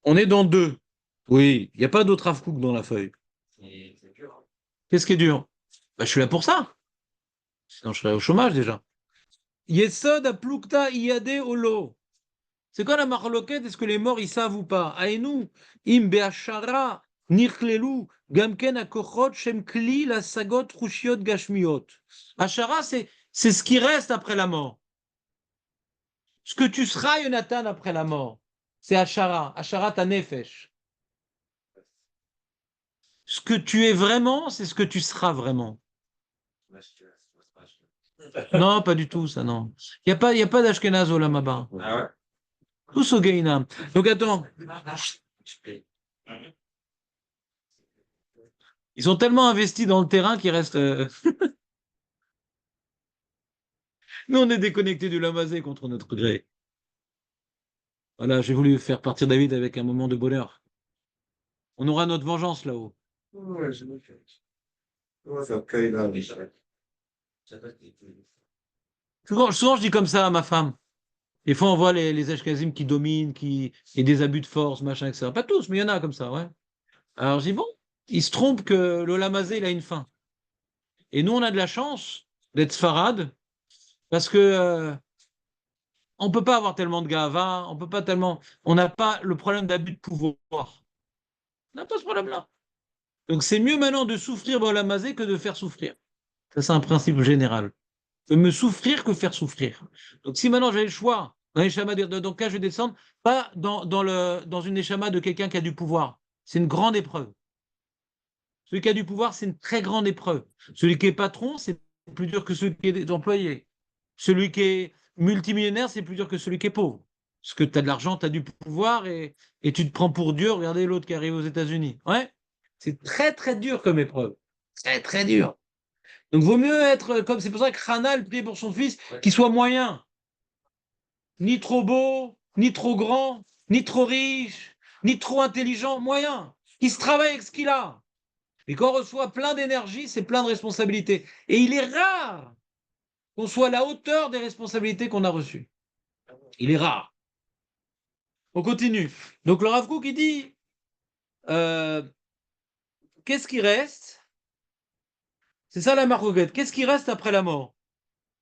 On est dans deux. Oui, il n'y a pas d'autre Rav Kook dans la feuille. C'est dur. Hein. Qu'est-ce qui est dur? Bah, je suis là pour ça. Sinon, je serais au chômage déjà. Yesod aplukta iyade olo. C'est quoi la marloquette? Est-ce que les morts ils savent ou pas? Aïnou, im be'ashara nirklelu gamken akochot shem kli la sagot rushiot gashmiot. Ashara, c'est ce qui reste après la mort. Ce que tu seras, Jonathan, après la mort, c'est Ashara. Ashara ta nefesh. Ce que tu es vraiment, c'est ce que tu seras vraiment. Non, pas du tout, ça, non. Il n'y a pas d'Ashkenaz au Lamaba. Ah ouais? Tous au Gaïnam. Donc attends, ils sont tellement investis dans le terrain qu'ils restent. Nous, on est déconnectés du Lamazé contre notre gré. Voilà, j'ai voulu faire partir David avec un moment de bonheur. On aura notre vengeance là-haut. Ouais, je me fais. On va faire cueillir là. Souvent, je dis comme ça à ma femme. Des fois, on voit les Ashkenazim qui dominent, et des abus de force, machin, etc. Pas tous, mais il y en a comme ça, ouais. Alors, je dis, bon, il se trompe que le Lamazé, il a une fin. Et nous, on a de la chance d'être Sfarad, parce que on peut pas avoir tellement de gava, on peut pas tellement, on n'a pas le problème d'abus de pouvoir. On n'a pas ce problème-là. Donc, c'est mieux maintenant de souffrir dans Lamazé que de faire souffrir. Ça, c'est un principe général. De me souffrir que faire souffrir. Donc, si maintenant j'ai le choix, dans l'échama, dans cas, je vais descendre, pas dans une échama de quelqu'un qui a du pouvoir. C'est une grande épreuve. Celui qui a du pouvoir, c'est une très grande épreuve. Celui qui est patron, c'est plus dur que celui qui est employé. Celui qui est multimillionnaire, c'est plus dur que celui qui est pauvre. Parce que tu as de l'argent, tu as du pouvoir et tu te prends pour Dieu. Regardez l'autre qui arrive aux États-Unis. Ouais, c'est très, très dur comme épreuve. Très, très dur. Donc, vaut mieux être comme. C'est pour ça que Hana, elle prie pour son fils, qu'il soit moyen. Ni trop beau, ni trop grand, ni trop riche, ni trop intelligent, moyen. Qui se travaille avec ce qu'il a. Et quand on reçoit plein d'énergie, c'est plein de responsabilités. Et il est rare qu'on soit à la hauteur des responsabilités qu'on a reçues. Il est rare. On continue. Donc le Rav Kook, il dit, qu'est-ce qui reste? C'est ça la marcoquette. Qu'est-ce qui reste après la mort?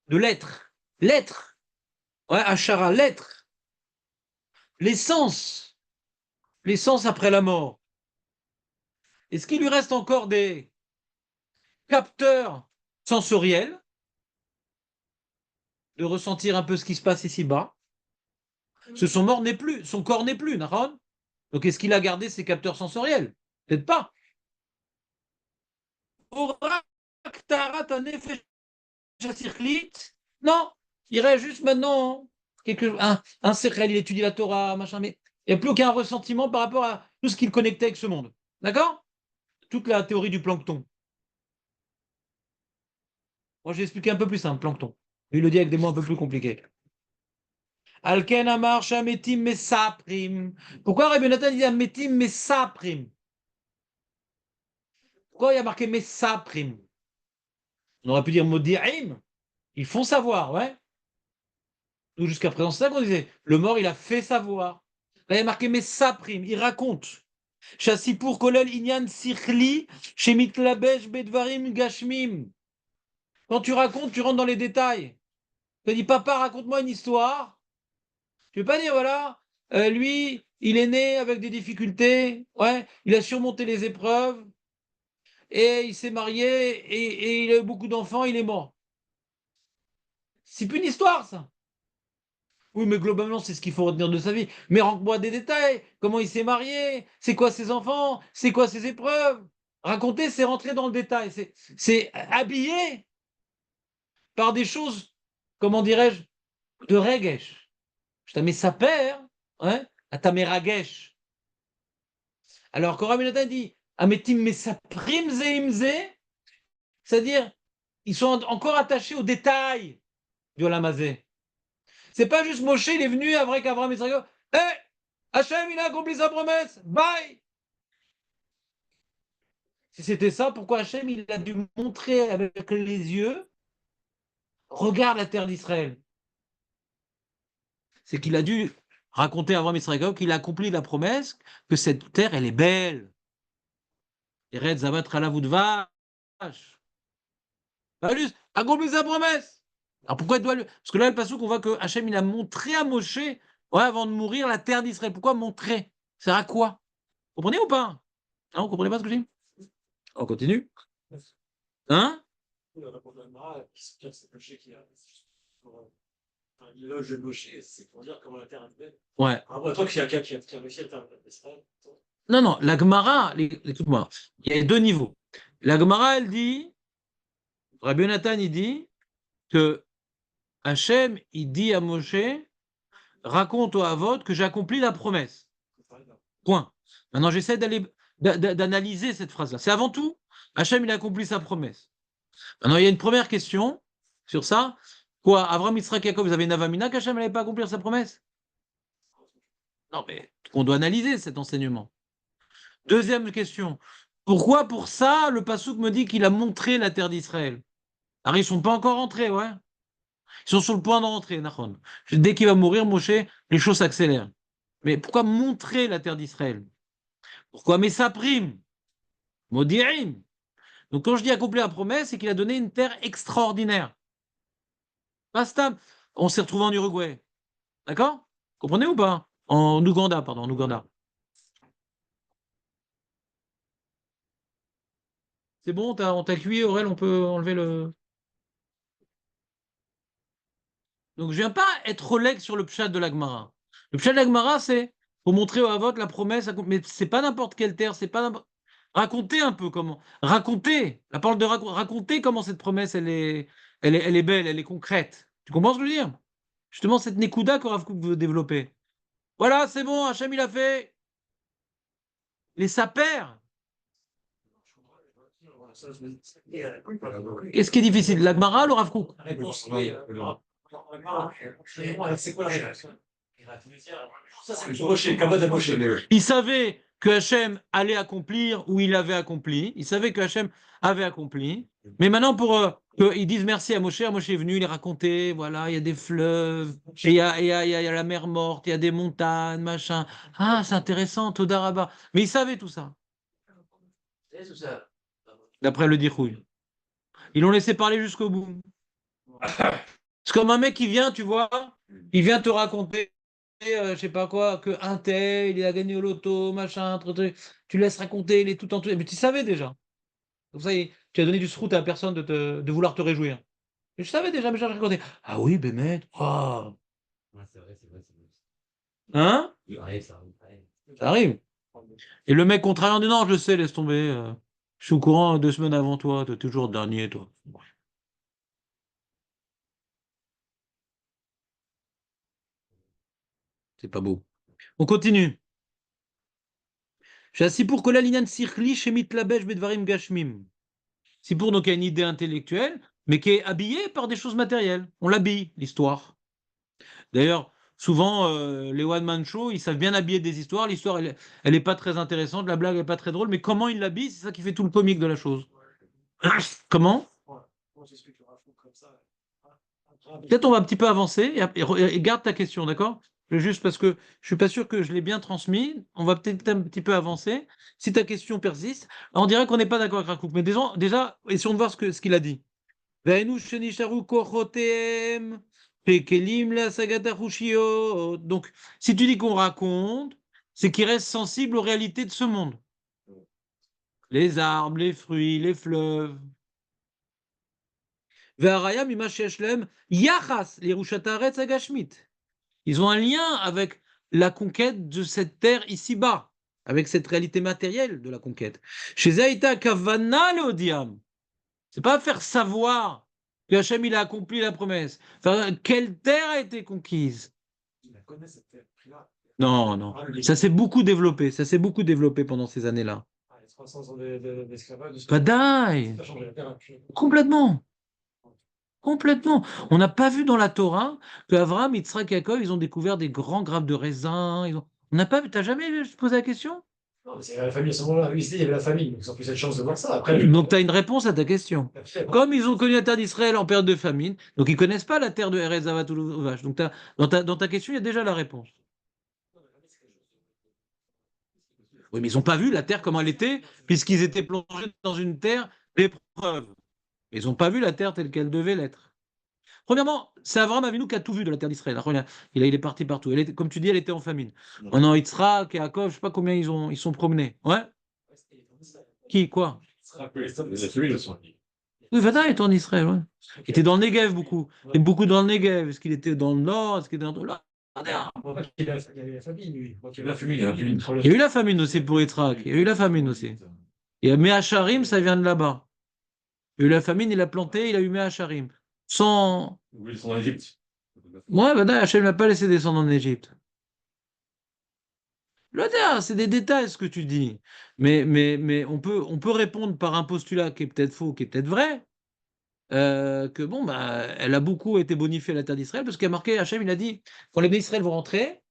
De l'être. L'être. Ouais, Achara, l'être. L'essence. L'essence après la mort. Est-ce qu'il lui reste encore des capteurs sensoriels de ressentir un peu ce qui se passe ici-bas? Parce que son corps n'est plus, Nahon. Donc est-ce qu'il a gardé ses capteurs sensoriels? Peut-être pas. Non, il reste juste maintenant un sechel, il étudie la Torah, machin, mais il n'y a plus aucun ressentiment par rapport à tout ce qu'il connectait avec ce monde. D'accord? Toute la théorie du plancton. Moi, j'ai expliqué un peu plus simple, plancton. Lui, il le dit avec des mots un peu plus compliqués. Alken amar shametim mesaprim. Pourquoi Rabbi Nathan dit ametim mesaprim? Pourquoi il y a marqué mesaprim? On aurait pu dire modi'im. Ils font savoir, ouais. Nous, jusqu'à présent, c'est ça qu'on disait. Le mort, il a fait savoir. Là, il y a marqué mesaprim. Il raconte. Chassipur kolel inyan sichli shemitlabesh bedvarim gashmim. Quand tu racontes, tu rentres dans les détails. Tu dis, papa, raconte-moi une histoire. Tu veux pas dire, voilà, lui, il est né avec des difficultés, ouais, il a surmonté les épreuves, et il s'est marié, et il a eu beaucoup d'enfants, il est mort. C'est plus une histoire, ça. Oui, mais globalement, c'est ce qu'il faut retenir de sa vie. Mais raconte-moi des détails. Comment il s'est marié? C'est quoi ses enfants? C'est quoi ses épreuves? Raconter, c'est rentrer dans le détail. C'est habillé par des choses, comment dirais-je, de regesh. Je t'amène sa père, hein, à ta meragesh. Alors, quand Rabbi Nathan dit Ametim mesaprim zeimze, c'est-à-dire, ils sont encore attachés aux détails du Olamazé. C'est pas juste Moshe, il est venu avec Abraham et Israël. Hé, Hachem, il a accompli sa promesse, bye! Si c'était ça, pourquoi Hachem, il a dû montrer avec les yeux, regarde la terre d'Israël? C'est qu'il a dû raconter à Abraham et Israël qu'il a accompli la promesse, que cette terre, elle est belle. Eretz zavat chalav udvash. Pas juste, accompli sa promesse. Alors pourquoi il doit lui... Parce que là, le passage qu'on voit que Hachem, il a montré à Moshe, ouais, avant de mourir, la terre d'Israël. Pourquoi montrer? Ça sert à quoi? Vous comprenez ou pas? Non, vous comprenez pas ce que je dis? On continue. Hein? Il loge de Moshe, c'est pour dire comment la terre est belle. Ouais. Ah, toi qui a réussi à faire l'Israël. Non, non, la Gemara, écoute-moi, il y a deux niveaux. La Gemara, elle dit, Rabbi Nathan, il dit que Hachem, il dit à Moshe, raconte au Havot que j'ai accompli la promesse. Point. Maintenant, j'essaie d'analyser cette phrase-là. C'est avant tout, Hachem, il a accompli sa promesse. Maintenant, il y a une première question sur ça. Quoi, Avraham, Yitzhak, Yaakov, vous avez une avamina qu'Hachem n'allait pas accomplir sa promesse? Non, mais on doit analyser cet enseignement. Deuxième question. Pourquoi pour ça, le Passouk me dit qu'il a montré la terre d'Israël? Alors, ils ne sont pas encore rentrés, ouais. Ils sont sur le point de rentrer, Nachon. Dès qu'il va mourir, Moshe, les choses s'accélèrent. Mais pourquoi montrer la terre d'Israël? Pourquoi Messaprim, Modi'im? Donc quand je dis accomplir la promesse, c'est qu'il a donné une terre extraordinaire. Basta. On s'est retrouvé en Uruguay. D'accord? Comprenez ou pas? En Ouganda, pardon, en Ouganda. C'est bon, on t'a cuit, Aurel, on peut enlever le... Donc je viens pas être relègue sur le pshat de l'Agmara. Le pshat de l'Agmara, c'est pour montrer au Havot la promesse, mais c'est pas n'importe quelle terre, c'est pas raconter un peu comment. Raconter, la parole de raconter comment cette promesse, elle est belle, elle est concrète. Tu comprends ce que je veux dire? Justement, cette Nekuda que Rav Kook veut développer. Voilà, c'est bon, Hachem, il a fait. Les sapères. Qu'est-ce qui est difficile, l'Agmara ou le Rav Kook? C'est quoi la réaction? Ça, c'est le Moshe, Kavod à Moshe. Il savait que Hachem allait accomplir ou il avait accompli. Il savait que Hachem avait accompli. Mais maintenant, pour qu'ils disent merci à Moshe est venu, il a raconté, voilà, il y a des fleuves, et il y a la mer morte, il y a des montagnes, machin. Ah, c'est intéressant, Toda Rabba. Mais il savait tout ça, d'après le Dikhouï. Ils l'ont laissé parler jusqu'au bout. C'est comme un mec qui vient, tu vois, il vient te raconter, je sais pas quoi, que un tel, il a gagné au loto, machin, truc. Tu laisses raconter, il est tout en tout. Mais tu savais déjà. Comme ça, tu as donné du srout à la personne de vouloir te réjouir. Et je savais déjà, mais j'ai raconté. Ah oui, Bémet, oh. Ouais, c'est vrai, c'est vrai, c'est vrai. Hein? Ça arrive, ça arrive. Ça arrive. Et le mec contrariant dit non, je le sais, laisse tomber. Je suis au courant 2 semaines avant toi, t'es toujours dernier, toi. C'est pas beau. On continue. Pour que la lignane sirkli shemit labesh bedvarim gashmim. Pour donc il y a une idée intellectuelle, mais qui est habillée par des choses matérielles. On l'habille, l'histoire. D'ailleurs, souvent, les one-man show, ils savent bien habiller des histoires. L'histoire, elle est pas très intéressante, la blague est pas très drôle, mais comment ils l'habillent, c'est ça qui fait tout le comique de la chose. Comment? Comment tu expliques le raffou comme ça? Un drame, Peut-être on va un petit peu avancer et garde ta question, d'accord? Juste parce que je suis pas sûr que je l'ai bien transmis. On va peut-être un petit peu avancer. Si ta question persiste, on dirait qu'on n'est pas d'accord avec Rakouk. Mais déjà, essayons de voir ce qu'il a dit. Donc, si tu dis qu'on raconte, c'est qu'il reste sensible aux réalités de ce monde. Les arbres, les fruits, les fleuves. Ils ont un lien avec la conquête de cette terre ici-bas, avec cette réalité matérielle de la conquête. Chez Zaïta Kavana Leodiam, c'est pas faire savoir que Hachem il a accompli la promesse. Enfin, quelle terre a été conquise? il la connaît cette terre-là. Non, non. Ça s'est beaucoup développé. Ça s'est beaucoup développé pendant ces années-là. Les 300 ans d'esclavage. Pas d'ail. Ça a changé la terre. Complètement. Complètement. On n'a pas vu dans la Torah que Abraham, Yitzhak et Yaakov, ils ont découvert des grands grappes de raisins. On n'a pas vu. T'as jamais posé la question? Non, mais c'est la famille à ce moment-là. Oui, il y avait la famille, donc ils ont plus cette chance de voir ça. Après, Donc, tu as une réponse à ta question. Comme ils ont connu la terre d'Israël en période de famine, donc ils ne connaissent pas la terre de Erez Zavat ou Vache. Donc, dans ta question, il y a déjà la réponse. Oui, mais ils n'ont pas vu la terre comment elle était, puisqu'ils étaient plongés dans une terre d'épreuve. Ils n'ont pas vu la terre telle qu'elle devait l'être. Premièrement, c'est Abraham Avinu qui a tout vu de la terre d'Israël. Il est parti partout. Comme tu dis, elle était en famine. Maintenant, Yitzhak et Yaakov, je ne sais pas combien ils sont promenés. Ouais? Qui? Quoi? Oui, Vada était en Israël, ouais. Il était dans le Negev beaucoup. Il était beaucoup dans le Negev. Est-ce qu'il était dans le nord? Est-ce qu'il était dans là? il y avait la famille, lui. Il y a la famille, il y a la famille. Il y a eu la famine aussi pour Yitzhak. Il y a eu la famine aussi. Et Meacharim, ça vient de là-bas. Il y a eu la famine, il a planté, il a eu Meacharim. Sans. Oui, ils sont en Égypte. Ouais, Vada, Hachem n'a pas laissé descendre en Égypte. C'est des détails ce que tu dis. Mais on peut répondre par un postulat qui est peut-être faux, qui est peut-être vrai. Que bon, bah, elle a beaucoup été bonifiée à la terre d'Israël parce qu'il y a marqué, Hachem, il a dit, quand les bénis d'Israël vont rentrer,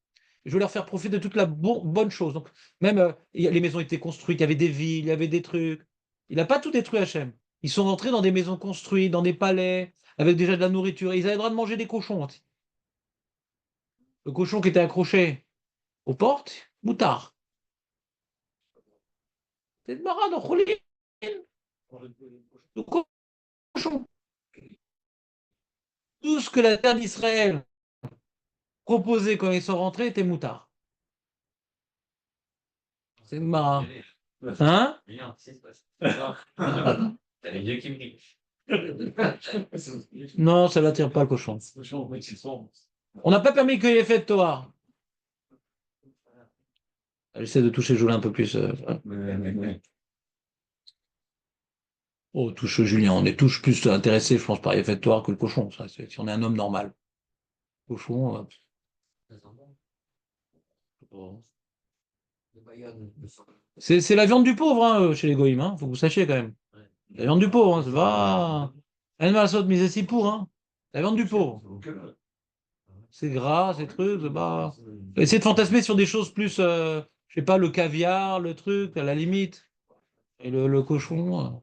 je vais leur faire profiter de toute la bonne chose. Donc, même les maisons étaient construites, il y avait des villes, il y avait des trucs. Il n'a pas tout détruit, Hachem. Ils sont rentrés dans des maisons construites, dans des palais, avec déjà de la nourriture. Et ils avaient le droit de manger des cochons aussi. Le cochon qui était accroché aux portes, moutard. C'est marrant, dans Khoulin. Le cochon. Tout ce que la terre d'Israël proposait quand ils sont rentrés était moutard. C'est marrant. Hein? Bien, c'est pas ça. T'as les yeux qui me brillent. Non, ça l'attire pas le cochon. On n'a pas permis qu'il y ait fait de Torah. J'essaie de toucher Julien un peu plus. Oh, touche Julien. On est tous plus intéressés, je pense, par les fêtes de Torah que le cochon. Ça, si on est un homme normal. Cochon. C'est la viande du pauvre hein, chez les goïms. Hein. Faut que vous sachiez quand même. La viande du pauvre. Hein, c'est pas. Elle m'a sauté mise ici pour. Hein. La viande du pauvre. C'est gras, c'est trucs. C'est pas. Essayez de fantasmer sur des choses plus. Je sais pas, le caviar, le truc, à la limite. Et le cochon.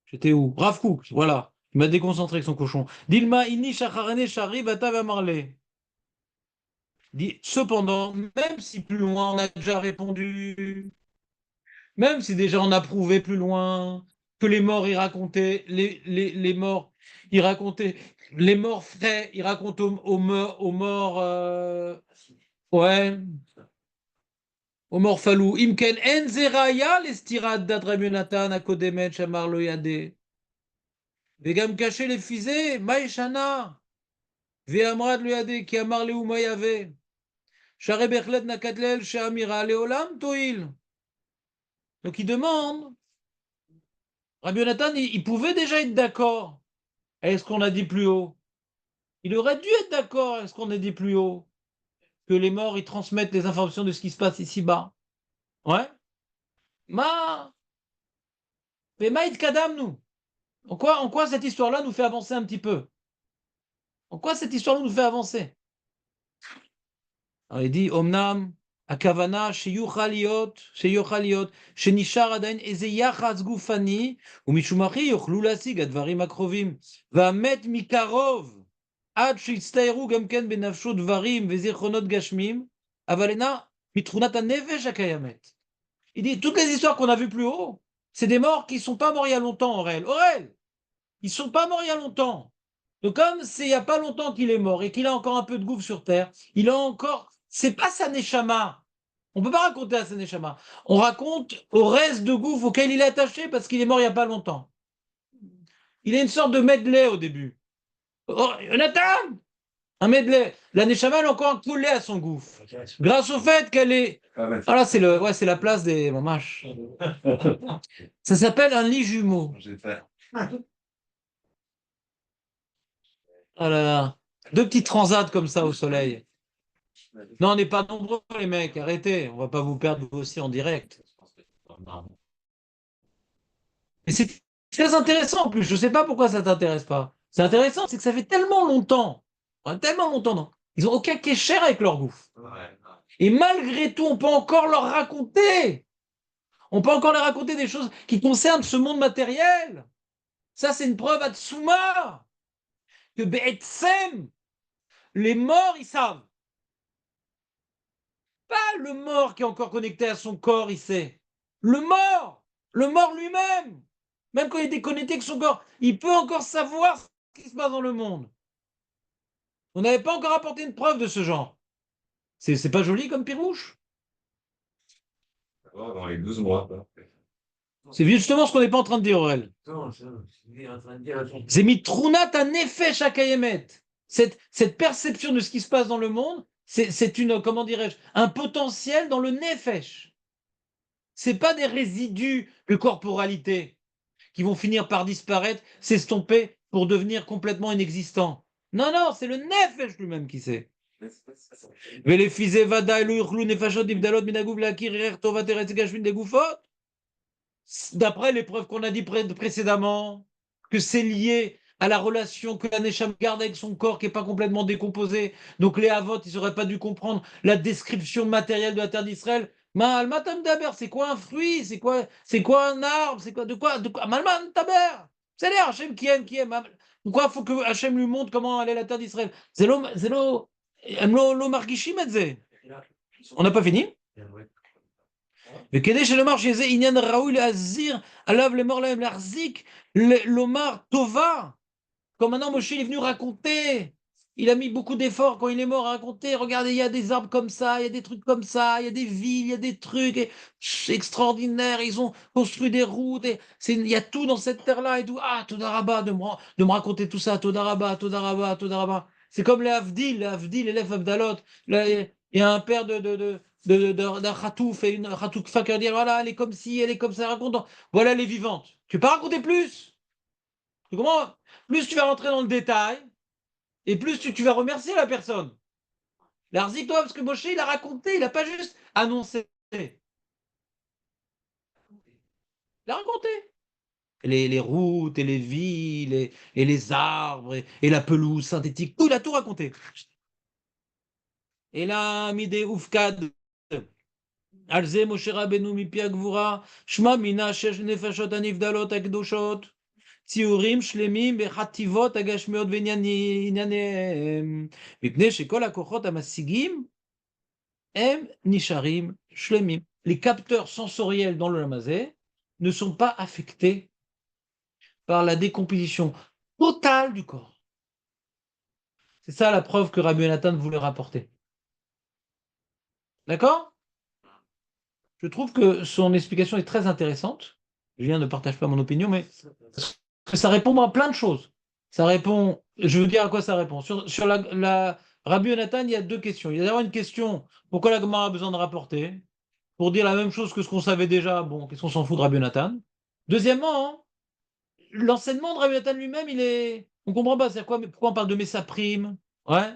J'étais où? Rav Kook, voilà. Il m'a déconcentré avec son cochon. Dilma inni shacharene shari bata marley. Cependant, même si plus loin on a déjà répondu, même si déjà on a prouvé plus loin que les morts ils racontaient, les morts ils racontaient, les morts frais ils racontent aux morts, ouais, Omor Falou, Imken en zeraya lestirat dat Rabbi Yonatan akodemet shamar lo yade. Vegam caché les fisés, maïchana. Ve'amrad lo yade ki amar le umayave. Share bechlet nakatlel she'amira leolam toil. Donc il demande, Rabbi Yonatan, il pouvait déjà être d'accord avec ce qu'on a dit plus haut. Il aurait dû être d'accord avec ce qu'on a dit plus haut. Que les morts, ils transmettent les informations de ce qui se passe ici-bas. Ouais. Ma, mais Maïd Kadam, nous. En quoi cette histoire-là nous fait avancer un petit peu? En quoi cette histoire-là nous fait avancer? Alors il dit, Omnam, Akavana, Sheyuchaliot, Shenishar Adain, Eze Yachaz Gufani, Umishumachi, Yochlu Lasig, Advarim Akrovim, Vamet Mikarov, Ad Shitztairu Gamken Benafsho Dvarim, Vezirchonot Gashmim, Avalena, Mitrunat Nefesh Akayamet. Il dit, toutes les histoires qu'on a vues plus haut, c'est des morts qui ne sont pas morts il y a longtemps, Aurel. Aurel, ils ne sont pas morts il y a longtemps. Donc, comme c'est il n'y a pas longtemps qu'il est mort et qu'il a encore un peu de gouffre sur terre, il a encore. C'est pas sa neshama. On ne peut pas raconter à sa neshama. On raconte au reste de gouffre auquel il est attaché parce qu'il est mort il n'y a pas longtemps. Il a une sorte de medley au début. Oh, Jonathan, un medley. La neshama, elle est encore collée à son gouffre. Grâce au fait qu'elle est. Ah là, c'est la place des mamaches. Ça s'appelle un lit jumeau. Ah là là. Deux petites transats comme ça au soleil. Non, on n'est pas nombreux, les mecs. Arrêtez. On va pas vous perdre vous aussi en direct. Mais c'est très intéressant en plus. Je ne sais pas pourquoi ça t'intéresse pas. C'est intéressant, c'est que ça fait tellement longtemps. Tellement longtemps. Non. Ils n'ont aucun kécher avec leur gouffre. Et malgré tout, on peut encore leur raconter. On peut encore leur raconter des choses qui concernent ce monde matériel. Ça, c'est une preuve à Tsuma que Be'etzem, les morts, ils savent. Pas le mort qui est encore connecté à son corps, il sait. Le mort lui-même, même quand il est déconnecté avec son corps, il peut encore savoir ce qui se passe dans le monde. On n'avait pas encore apporté une preuve de ce genre. C'est pas joli comme pirouche? Dans les 12 mois. C'est justement ce qu'on n'est pas en train de dire, Aurel. C'est mis Trunat un effet Shakayemet. Cette perception de ce qui se passe dans le monde, c'est une, comment dirais-je, un potentiel dans le nefesh. C'est pas des résidus de corporalité qui vont finir par disparaître, s'estomper pour devenir complètement inexistants. Non, non, c'est le nefesh lui-même qui sait. D'après les preuves qu'on a dit précédemment, que c'est lié à la relation que la Necham garde avec son corps qui n'est pas complètement décomposé. Donc les Havot, ils n'auraient pas dû comprendre la description matérielle de la terre d'Israël. Mal matam daber, c'est quoi un fruit? C'est quoi un arbre? C'est quoi de quoi Malman taber. C'est l'air Hachem qui aime. Pourquoi il faut que Hachem lui montre comment aller la terre d'Israël? Zélo, lo margishim et ze. On n'a pas fini? וכדי שלומר שזה עניין ראוי להזהיר עליו לאמור להם להחזיק, לומר טובה. Comme maintenant Moshe il est venu raconter, il a mis beaucoup d'efforts quand il est mort à raconter, regardez, il y a des arbres comme ça, il y a des trucs comme ça, il y a des villes, il y a des trucs extraordinaires, ils ont construit des routes, il y a tout dans cette terre-là et tout. Ah, Todarabah, de me raconter tout ça, Todarabah, Todarabah, Todarabah. C'est comme les Havdil et les Avdalot. Là, il y a un père d'un Khatouf et une Khatoufa qui va dire voilà, elle est comme ci, elle est comme ça, raconte. Voilà les vivantes. Tu peux pas raconter plus? Tu comprends? Plus tu vas rentrer dans le détail, et plus tu vas remercier la personne. L'arzik, toi, parce que Moshe, il a raconté, il n'a pas juste annoncé. Il a raconté. Les routes, et les villes, et les arbres, et la pelouse synthétique, tout, il a tout raconté. Et là, Midé Oufkad, Alze Moshe Rabbeinu mipi Gvura, Shma mina shesh nefashot anivdalot akdoshot, ציורים שלמים בחטיבות הגשמיות וענייניהם, מפני שכל הכוחות המשיגים הם נשארים שלמים. Les capteurs sensoriels dans le lamazé ne sont pas affectés par la décomposition totale du corps. C'est ça la preuve que Rabbi Yonatan voulait rapporter. D'accord? je trouve que son explication est très intéressante. Julien ne partage pas mon opinion, mais ça répond à plein de choses. Ça répond, je veux dire à quoi ça répond. Sur Rabbi Yonatan, il y a deux questions. Il y a d'abord une question, pourquoi la Gemara a besoin de rapporter? Pour dire la même chose que ce qu'on savait déjà, bon, qu'est-ce qu'on s'en fout de Rabbi Yonatan? Deuxièmement, hein, l'enseignement de Rabbi Yonatan lui-même, on comprend pas, c'est quoi, mais pourquoi on parle de Messa Prime? Ouais.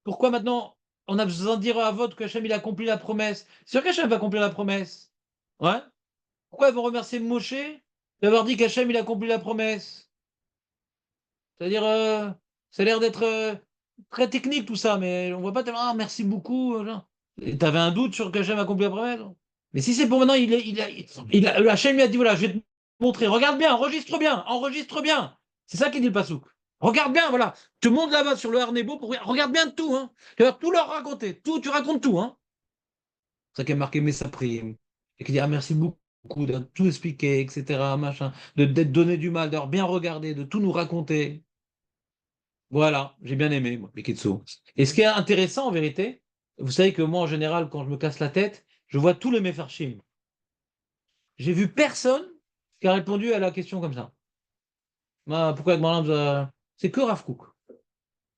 Pourquoi maintenant on a besoin de dire à votre que Hachem il a accompli la promesse? C'est sûr qu'Hachem va accomplir la promesse. Ouais. Pourquoi ils vont remercier Moshe d'avoir dit qu'Hachem il a accompli la promesse? C'est-à-dire, ça a l'air d'être très technique tout ça, mais on voit pas tellement, ah, merci beaucoup. Tu avais un doute sur qu'Hachem a accompli la promesse? Mais si c'est pour maintenant, Hachem lui a dit, voilà, je vais te montrer, regarde bien, enregistre bien, enregistre bien. C'est ça qui dit le Passouk. Regarde bien, voilà. Tu montes là-bas sur le Harnebo pour regarde bien tout, hein. Tu vas tout leur raconter, tout, tu racontes tout, hein. C'est ça qui a marqué Messa Prime. Et qui dit, ah, merci beaucoup de tout expliquer, etc., machin, d'être donné du mal, d'avoir bien regardé, de tout nous raconter. Voilà, j'ai bien aimé, moi, Mikitsu. Et ce qui est intéressant, en vérité, vous savez que moi, en général, quand je me casse la tête, je vois tous les Mefarshim. J'ai vu personne qui a répondu à la question comme ça. Pourquoi c'est que Rav Kook.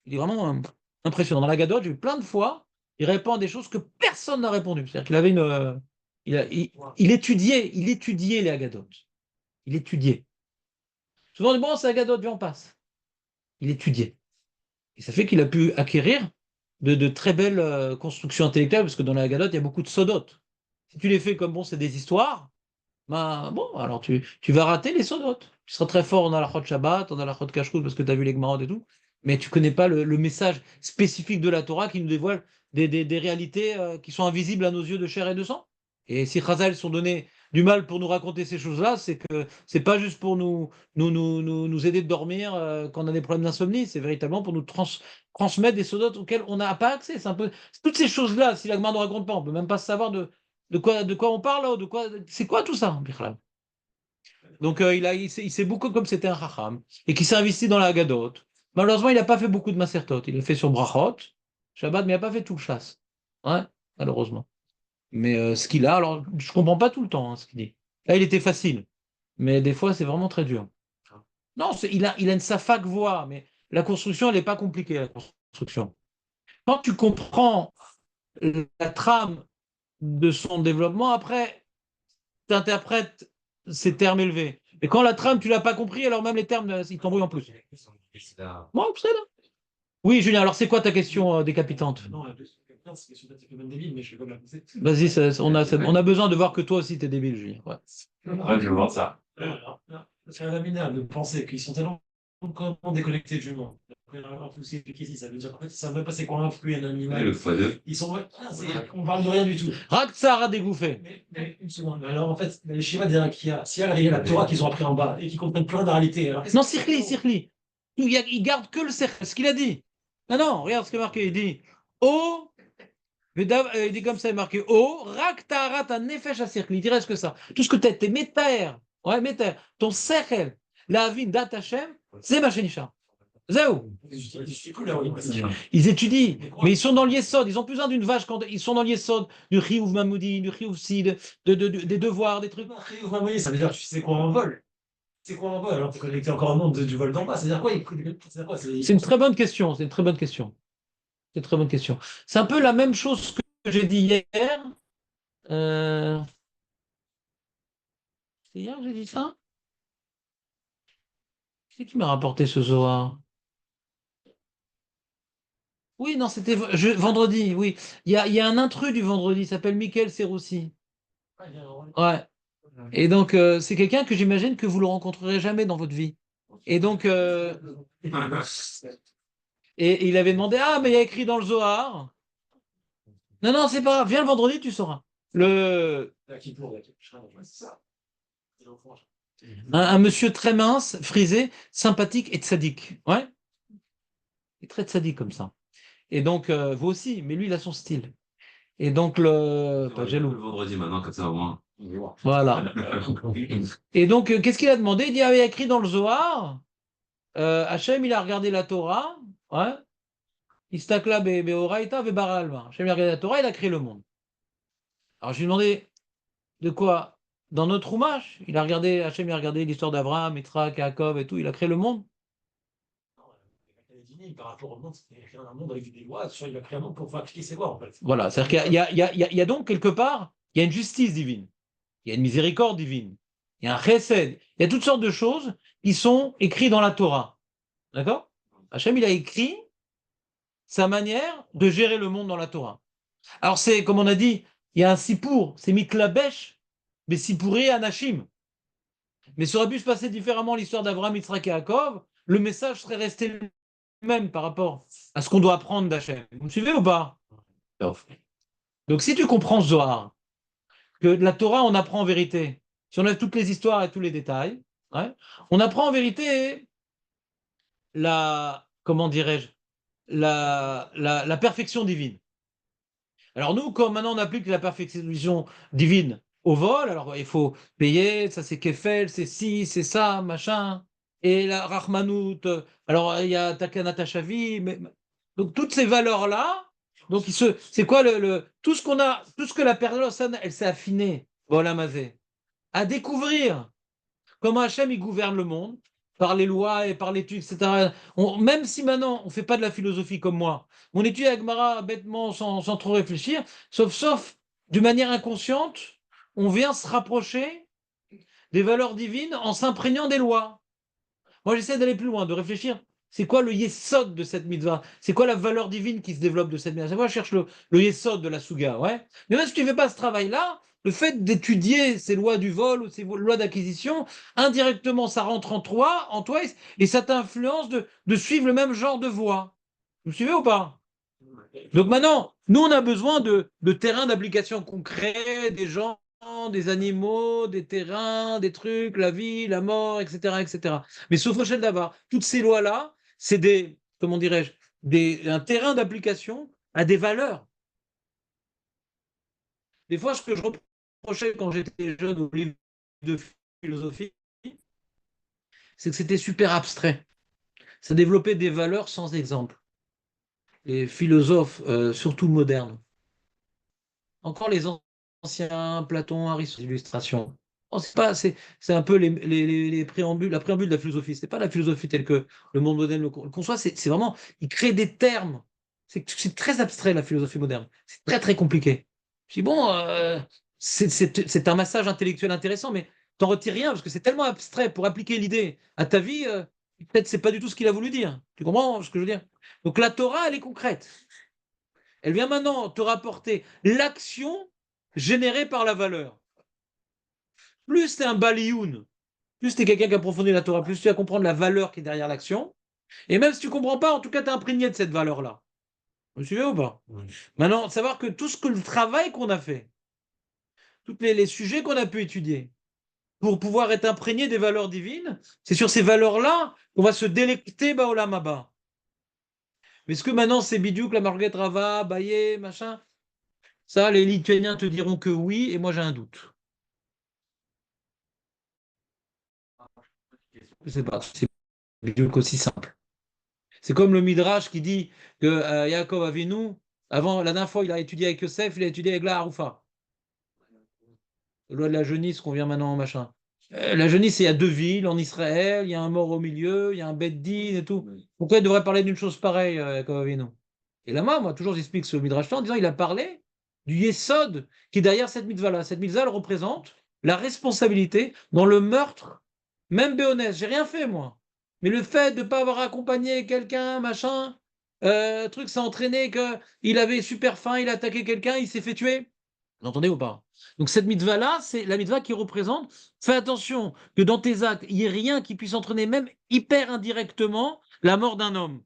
Il est vraiment impressionnant. Dans la Gadot, j'ai vu plein de fois, il répond à des choses que personne n'a répondu. C'est-à-dire qu'il avait il étudiait les Agadotes. Il étudiait. Souvent, on dit, bon, c'est Agadot, viens, on passe. Il étudiait. Et ça fait qu'il a pu acquérir de très belles constructions intellectuelles, parce que dans la Agadot, il y a beaucoup de sodotes. Si tu les fais comme bon, c'est des histoires, ben, bon, alors tu vas rater les sodotes. Tu seras très fort en halachot Shabbat, en halachot Kashrut, parce que tu as vu les Gemarot et tout, mais tu connais pas le message spécifique de la Torah qui nous dévoile des réalités qui sont invisibles à nos yeux de chair et de sang. Et si Chazal sont donnés du mal pour nous raconter ces choses-là, c'est que c'est pas juste pour nous aider de dormir quand on a des problèmes d'insomnie, c'est véritablement pour nous transmettre des sodotes auxquels on n'a pas accès. C'est un peu toutes ces choses-là, si la Gemara ne raconte pas, on peut même pas savoir de quoi on parle, là, c'est quoi tout ça, Bichlam. Donc il s'est beaucoup comme c'était un Chacham, et qui s'est investi dans la Hagadot. Malheureusement, il n'a pas fait beaucoup de Masertot. Il a fait sur Brachot, Shabbat, mais il n'a pas fait tout le chasse. Ouais, malheureusement. Mais ce qu'il a, alors je ne comprends pas tout le temps ce qu'il dit. Là, il était facile, mais des fois, c'est vraiment très dur. Non, il a une safak voix, mais la construction, elle n'est pas compliquée, la construction. Quand tu comprends la trame de son développement, après, tu interprètes ces termes élevés. Et quand la trame, tu l'as pas compris, alors même les termes, ils t'embrouillent en plus. Moi, c'est là. Oui, Julien, alors c'est quoi ta question décapitante? Non, la question c'est que c'est même débile, mais je vais pas me la poser. Vas-y, on a besoin de voir que toi aussi, tu es débile, Julien. Ouais. Ouais, je veux voir ça. C'est un laminat de penser qu'ils sont tellement déconnectés du monde. Ça veut dire qu'en fait, ils savent même pas c'est quoi un fruit, un animal. Le x2. Ils sont, on parle de rien du tout. Raktsar a dégoûté. Mais une seconde. Alors en fait, les schémas derrière qu'il y a, s'il y a la Torah qu'ils ont appris en bas et qu'ils comprennent plus rien de la réalité. Alors, non, Sirkli. Il garde que le cercle, ce qu'il a dit. Non, regarde ce qu'il a marqué. Il dit il dit comme ça, il est marqué Raktarat un nefesh à Sirkli. Il dirait ce que ça. Tout ce que tu as, tes métaires, ton cercle, la vie d'Atachem, c'est ma chénicha. Zéou. Ils étudient, mais ils sont dans l'Yesod. Ils ont plus besoin d'une vache quand ils sont dans l'Yesod, du Riouf Mamoudi, du Riouf Sid, des devoirs, des trucs. Riouf Mamoudi, ça veut dire tu sais quoi en vol. C'est quoi un vol? Alors tu es connecté encore au monde du vol d'en bas. C'est-à-dire quoi? C'est une très bonne question. C'est une très bonne question. C'est une très bonne question. C'est un peu la même chose que j'ai dit hier. C'est hier que j'ai dit ça? Qui m'a rapporté ce Zohar? Oui, non, c'était vendredi, oui. Il y a un intrus du vendredi, il s'appelle Michael Serroussi. Ouais. Et donc, c'est quelqu'un que j'imagine que vous ne le rencontrerez jamais dans votre vie. Et donc, et il avait demandé, ah, mais il y a écrit dans le Zohar. Non, c'est pas grave, viens le vendredi, tu sauras. Un monsieur très mince, frisé, sympathique et tzaddik. Ouais. Il est très tzaddik comme ça. Et donc, vous aussi, mais lui, il a son style. Et donc, pas jaloux. Le vendredi maintenant, comme ça au moins. Voilà. Et donc, qu'est-ce qu'il a demandé? Il dit, il y a écrit dans le Zohar, Hachem, il a regardé la Torah, ouais. Istakla beoraita vebaralma. Hachem, il a regardé la Torah, il a créé le monde. Alors, je lui ai demandé, De quoi? Dans notre Chumash, il a regardé, Hachem il a regardé l'histoire d'Abraham, Yitzhak, Yaakov et tout, il a créé le monde. Non, il a dit, par rapport au monde, c'était créer un monde avec des lois, il a créé un monde pour pouvoir appliquer ses lois, en fait. Voilà, c'est-à-dire qu'il y a donc quelque part, il y a une justice divine, il y a une miséricorde divine, il y a un chesed, il y a toutes sortes de choses qui sont écrites dans la Torah. D'accord? Hachem, il a écrit sa manière de gérer le monde dans la Torah. Alors c'est, comme on a dit, il y a un sipour, c'est mitlabesh, mais sipouré anashim. Mais ça aurait pu se passer différemment l'histoire d'Abraham, Yitzhak et Yaakov, le message serait resté le même par rapport à ce qu'on doit apprendre d'Hachem. Vous me suivez ou pas? Donc si tu comprends Zohar, que la Torah, on apprend en vérité, si on a toutes les histoires et tous les détails, ouais, on apprend en vérité la, comment dirais-je, la perfection divine. Alors nous, comme maintenant on applique la perfection divine au vol, alors il faut payer, ça c'est Kefel, c'est ci, c'est ça, machin, et la Rahmanout, alors il y a Takanat Shavi, donc toutes ces valeurs-là, donc c'est quoi tout ce qu'on a, tout ce que la personne, elle s'est affinée, voilà Mazé, à découvrir comment Hachem il gouverne le monde, par les lois et par l'étude, etc. Même si maintenant on ne fait pas de la philosophie comme moi, on étudie Agmara bêtement sans trop réfléchir, sauf d'une manière inconsciente, on vient se rapprocher des valeurs divines en s'imprégnant des lois. Moi j'essaie d'aller plus loin, de réfléchir. C'est quoi le yesod de cette mitzvah? C'est quoi la valeur divine qui se développe de cette mitzvah? Moi je cherche le yesod de la souga, ouais. Mais même si tu ne fais pas ce travail-là, le fait d'étudier ces lois du vol ou ces lois d'acquisition, indirectement, ça rentre en toi et ça t'influence de suivre le même genre de voie. Vous me suivez ou pas? Donc maintenant, nous, on a besoin de terrains d'application concrets, des gens, des animaux, des terrains, des trucs, la vie, la mort, etc., etc. Mais sauf Rochelle d'Avar, toutes ces lois-là, c'est des, comment dirais-je, un terrain d'application à des valeurs. Des fois, ce que je reprochais quand j'étais jeune au livre de philosophie, c'est que c'était super abstrait. Ça développait des valeurs sans exemple. Les philosophes, surtout modernes, encore les anciens, Platon, Aristote, illustrations. Oh, c'est un peu les préambules, la préambule de la philosophie. C'est pas la philosophie telle que le monde moderne le conçoit. C'est vraiment, il crée des termes. C'est très abstrait la philosophie moderne. C'est très très compliqué. Je dis bon, c'est un massage intellectuel intéressant, mais t'en retires rien parce que c'est tellement abstrait pour appliquer l'idée à ta vie. Peut-être c'est pas du tout ce qu'il a voulu dire. Tu comprends ce que je veux dire? Donc la Torah, elle est concrète. Elle vient maintenant te rapporter l'action générée par la valeur. Plus tu es un balioun, plus tu es quelqu'un qui approfondit la Torah, plus tu vas comprendre la valeur qui est derrière l'action. Et même si tu ne comprends pas, en tout cas, tu es imprégné de cette valeur-là. Vous me suivez ou pas? Oui. Maintenant, savoir que tout ce que le travail qu'on a fait, tous les sujets qu'on a pu étudier, pour pouvoir être imprégné des valeurs divines, c'est sur ces valeurs-là qu'on va se délecter Baolam Haba. Mais est-ce que maintenant c'est Bidiouk, la Marguerite Rava, Baye, machin? Ça, les Lituaniens te diront que oui, et moi j'ai un doute. Je sais pas, c'est Bidiouk aussi simple. C'est comme le Midrash qui dit que Yaakov Avinu, avant, la dernière fois, il a étudié avec Yosef, il a étudié avec la Haroufa. La loi de la jeunisse qu'on vient maintenant, machin. La jeunisse, il y a deux villes en Israël, il y a un mort au milieu, il y a un Beth Din et tout. Pourquoi il devrait parler d'une chose pareille, Yaakov Avinu? Et là, moi, toujours, j'explique ce Midrash-là en disant il a parlé du Yesod qui est derrière cette mitzvah-là. Cette mitzvah, elle représente la responsabilité dans le meurtre, même béonès. J'ai rien fait, moi. Mais le fait de ne pas avoir accompagné quelqu'un, machin, truc, ça a entraîné qu'il avait super faim, il a attaqué quelqu'un, il s'est fait tuer. Vous entendez ou pas? Donc cette mitzvah-là, c'est la mitzvah qui représente, fais attention que dans tes actes, il n'y ait rien qui puisse entraîner, même hyper indirectement, la mort d'un homme.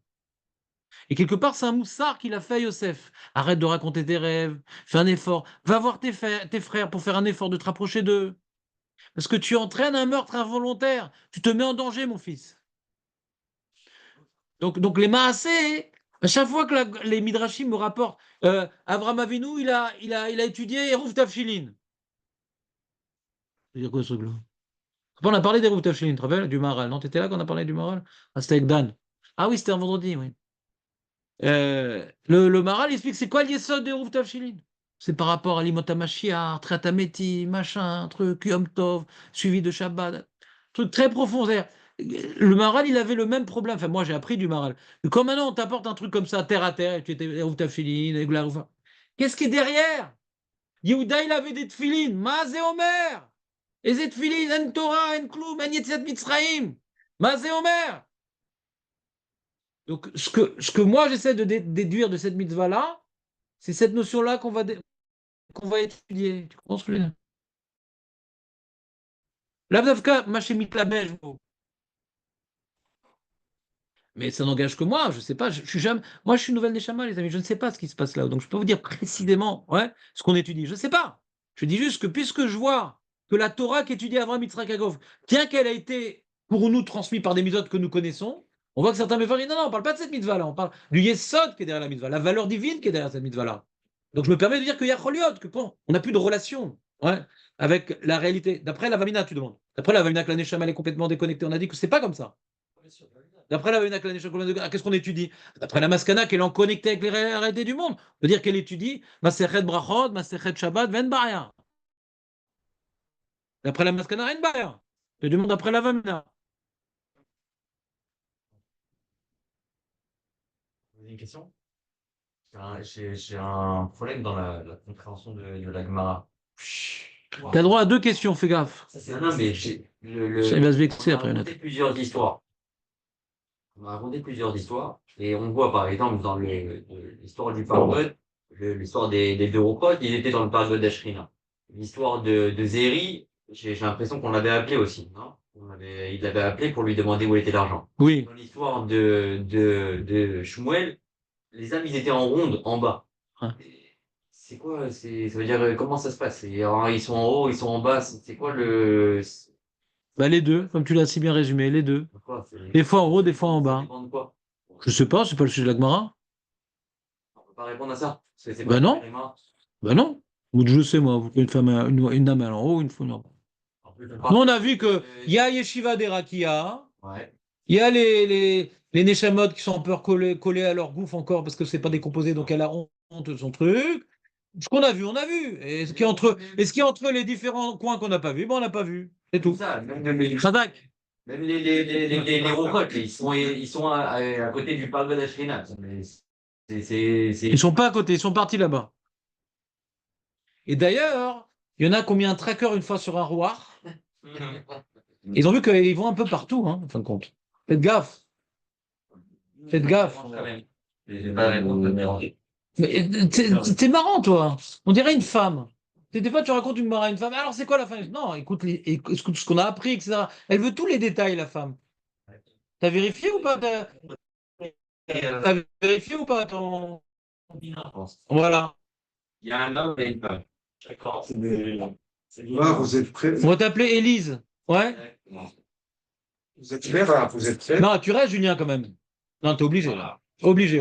Et quelque part, c'est un moussard qu'il a fait à Yosef. Arrête de raconter tes rêves, fais un effort, va voir tes frères pour faire un effort de te rapprocher d'eux. Parce que tu entraînes un meurtre involontaire, tu te mets en danger, mon fils. Donc les maasés, à chaque fois que les Midrashim me rapportent, Avraham Avinu, il a étudié Eruv Tafshilin. C'est dire quoi ce truc-là? On a parlé d'Eruv Tafshilin, tu te rappelles? Du Maharal. Non, tu étais là quand on a parlé du Maharal? Ah, c'était avec Dan. Ah oui, c'était un vendredi, oui. Le Maharal explique c'est quoi l'Yesod d'Eruv Tafshilin. c'est par rapport à l'Imot HaMashiach, Triat HaMetim, machin, truc, Yom Tov, suivi de Shabbat. Truc très profond. Le Maharal, il avait le même problème. Enfin, moi, j'ai appris du Maharal. Quand maintenant, on t'apporte un truc comme ça, terre à terre, et tu étais ouvre ta filine, et qu'est-ce qui est derrière? Yehuda, il avait des tfilines. Mazé Omer. Et ces tfilines, en Torah, en Kloum, en Yetziat Mitzrayim. Mazé Omer. Donc, ce que moi, j'essaie de déduire de cette mitzvah-là, c'est cette notion-là qu'on va étudier. Tu comprends ce que je veux dire? L'Avdavka, Machemit Labej, mais ça n'engage que moi, je ne sais pas, je suis jamais. Moi, je suis nouvelle Neshama, les amis, je ne sais pas ce qui se passe là. Donc, je peux vous dire précisément ouais, ce qu'on étudie. Je ne sais pas. Je dis juste que puisque je vois que la Torah qu'étudie Avraham Yitzhak Yaakov, bien qu'elle a été pour nous transmise par des mitzvot que nous connaissons, on voit que certains me disent non, on ne parle pas de cette mitzvah-là, on parle du Yesod qui est derrière la mitzvah, la valeur divine qui est derrière cette mitzvah-là. Donc, je me permets de dire qu'il y a Choliot, que quand on n'a plus de relation ouais, avec la réalité. D'après la Vamina, tu demandes. D'après la Vamina, que la Neshama elle est complètement déconnectée, on a dit que c'est pas comme ça. D'après la Vamina, qu'est-ce qu'on étudie? D'après la Maskana, qu'elle est en connecté avec les réalités du monde. On peut dire qu'elle étudie Masechet Brachot, Masechet Shabbat, Ven Baya. D'après la Maskana, Ven Baya. C'est du monde d'après la Vamina. Vous avez une question? J'ai un problème dans la compréhension de la Gemara. T'as droit à 2 questions, fais gaffe. Non, non, mais Ça, il va se vexer on a après. raconté plusieurs histoires. On a raconté plusieurs histoires. Et on voit, par exemple, dans l'histoire du Parvod, l'histoire des deux potes, ils étaient dans le Parvod d'Ashrina. L'histoire de Zéri, j'ai l'impression qu'on l'avait appelé aussi, non? Il l'avait appelé pour lui demander où était l'argent. Oui. Dans l'histoire de Shmuel, les âmes, ils étaient en ronde, en bas. Ouais. C'est quoi, ça veut dire, comment ça se passe? Ils sont en haut, ils sont en bas, c'est quoi Bah, les deux, comme tu l'as si bien résumé, les deux. Des fois en haut, des fois en Ça bas. dépend de quoi? Je sais pas, c'est pas le sujet de la Gemara. On peut pas répondre à ça. C'est Bah pas non. vraiment- Bah non. Je sais, moi, vous pouvez une femme, une dame en haut, une fois en bas. En plus, je Nous, parle- on a vu qu'il y a Yeshiva des Rakia, Ouais. il y a les Neshamot qui sont un peu collés à leur gouffre encore parce que c'est pas décomposé, donc elle a honte de son truc. Ce qu'on a vu, on a vu. Et ce qui est entre les différents coins qu'on n'a pas vu, ben on n'a pas vu. C'est tout. Ça, même les Sadak. rocottes, ils sont à côté du parc de la Shrina. Ils sont pas à côté, ils sont partis là-bas. Et d'ailleurs, il y en a qui ont mis un tracker une fois sur un roi. Ils ont vu qu'ils vont un peu partout, hein, en fin de compte. Faites gaffe. Faites gaffe. J'ai pas de réponse de mélanger. Mais t'es marrant, toi. On dirait une femme. Des fois, tu racontes une mort à une femme. Alors, c'est quoi la femme? Non, écoute ce qu'on a appris, etc. Elle veut tous les détails, la femme. T'as vérifié ou pas? T'as vérifié ou pas ton... Voilà. Il y a un homme et une femme. D'accord. Là, vous êtes prêts? On va t'appeler Élise. Ouais? Vous êtes prêts? Voilà, vous êtes prêts? Non, tu restes, Julien, quand même. Non, t'es obligé. Voilà. Obligé.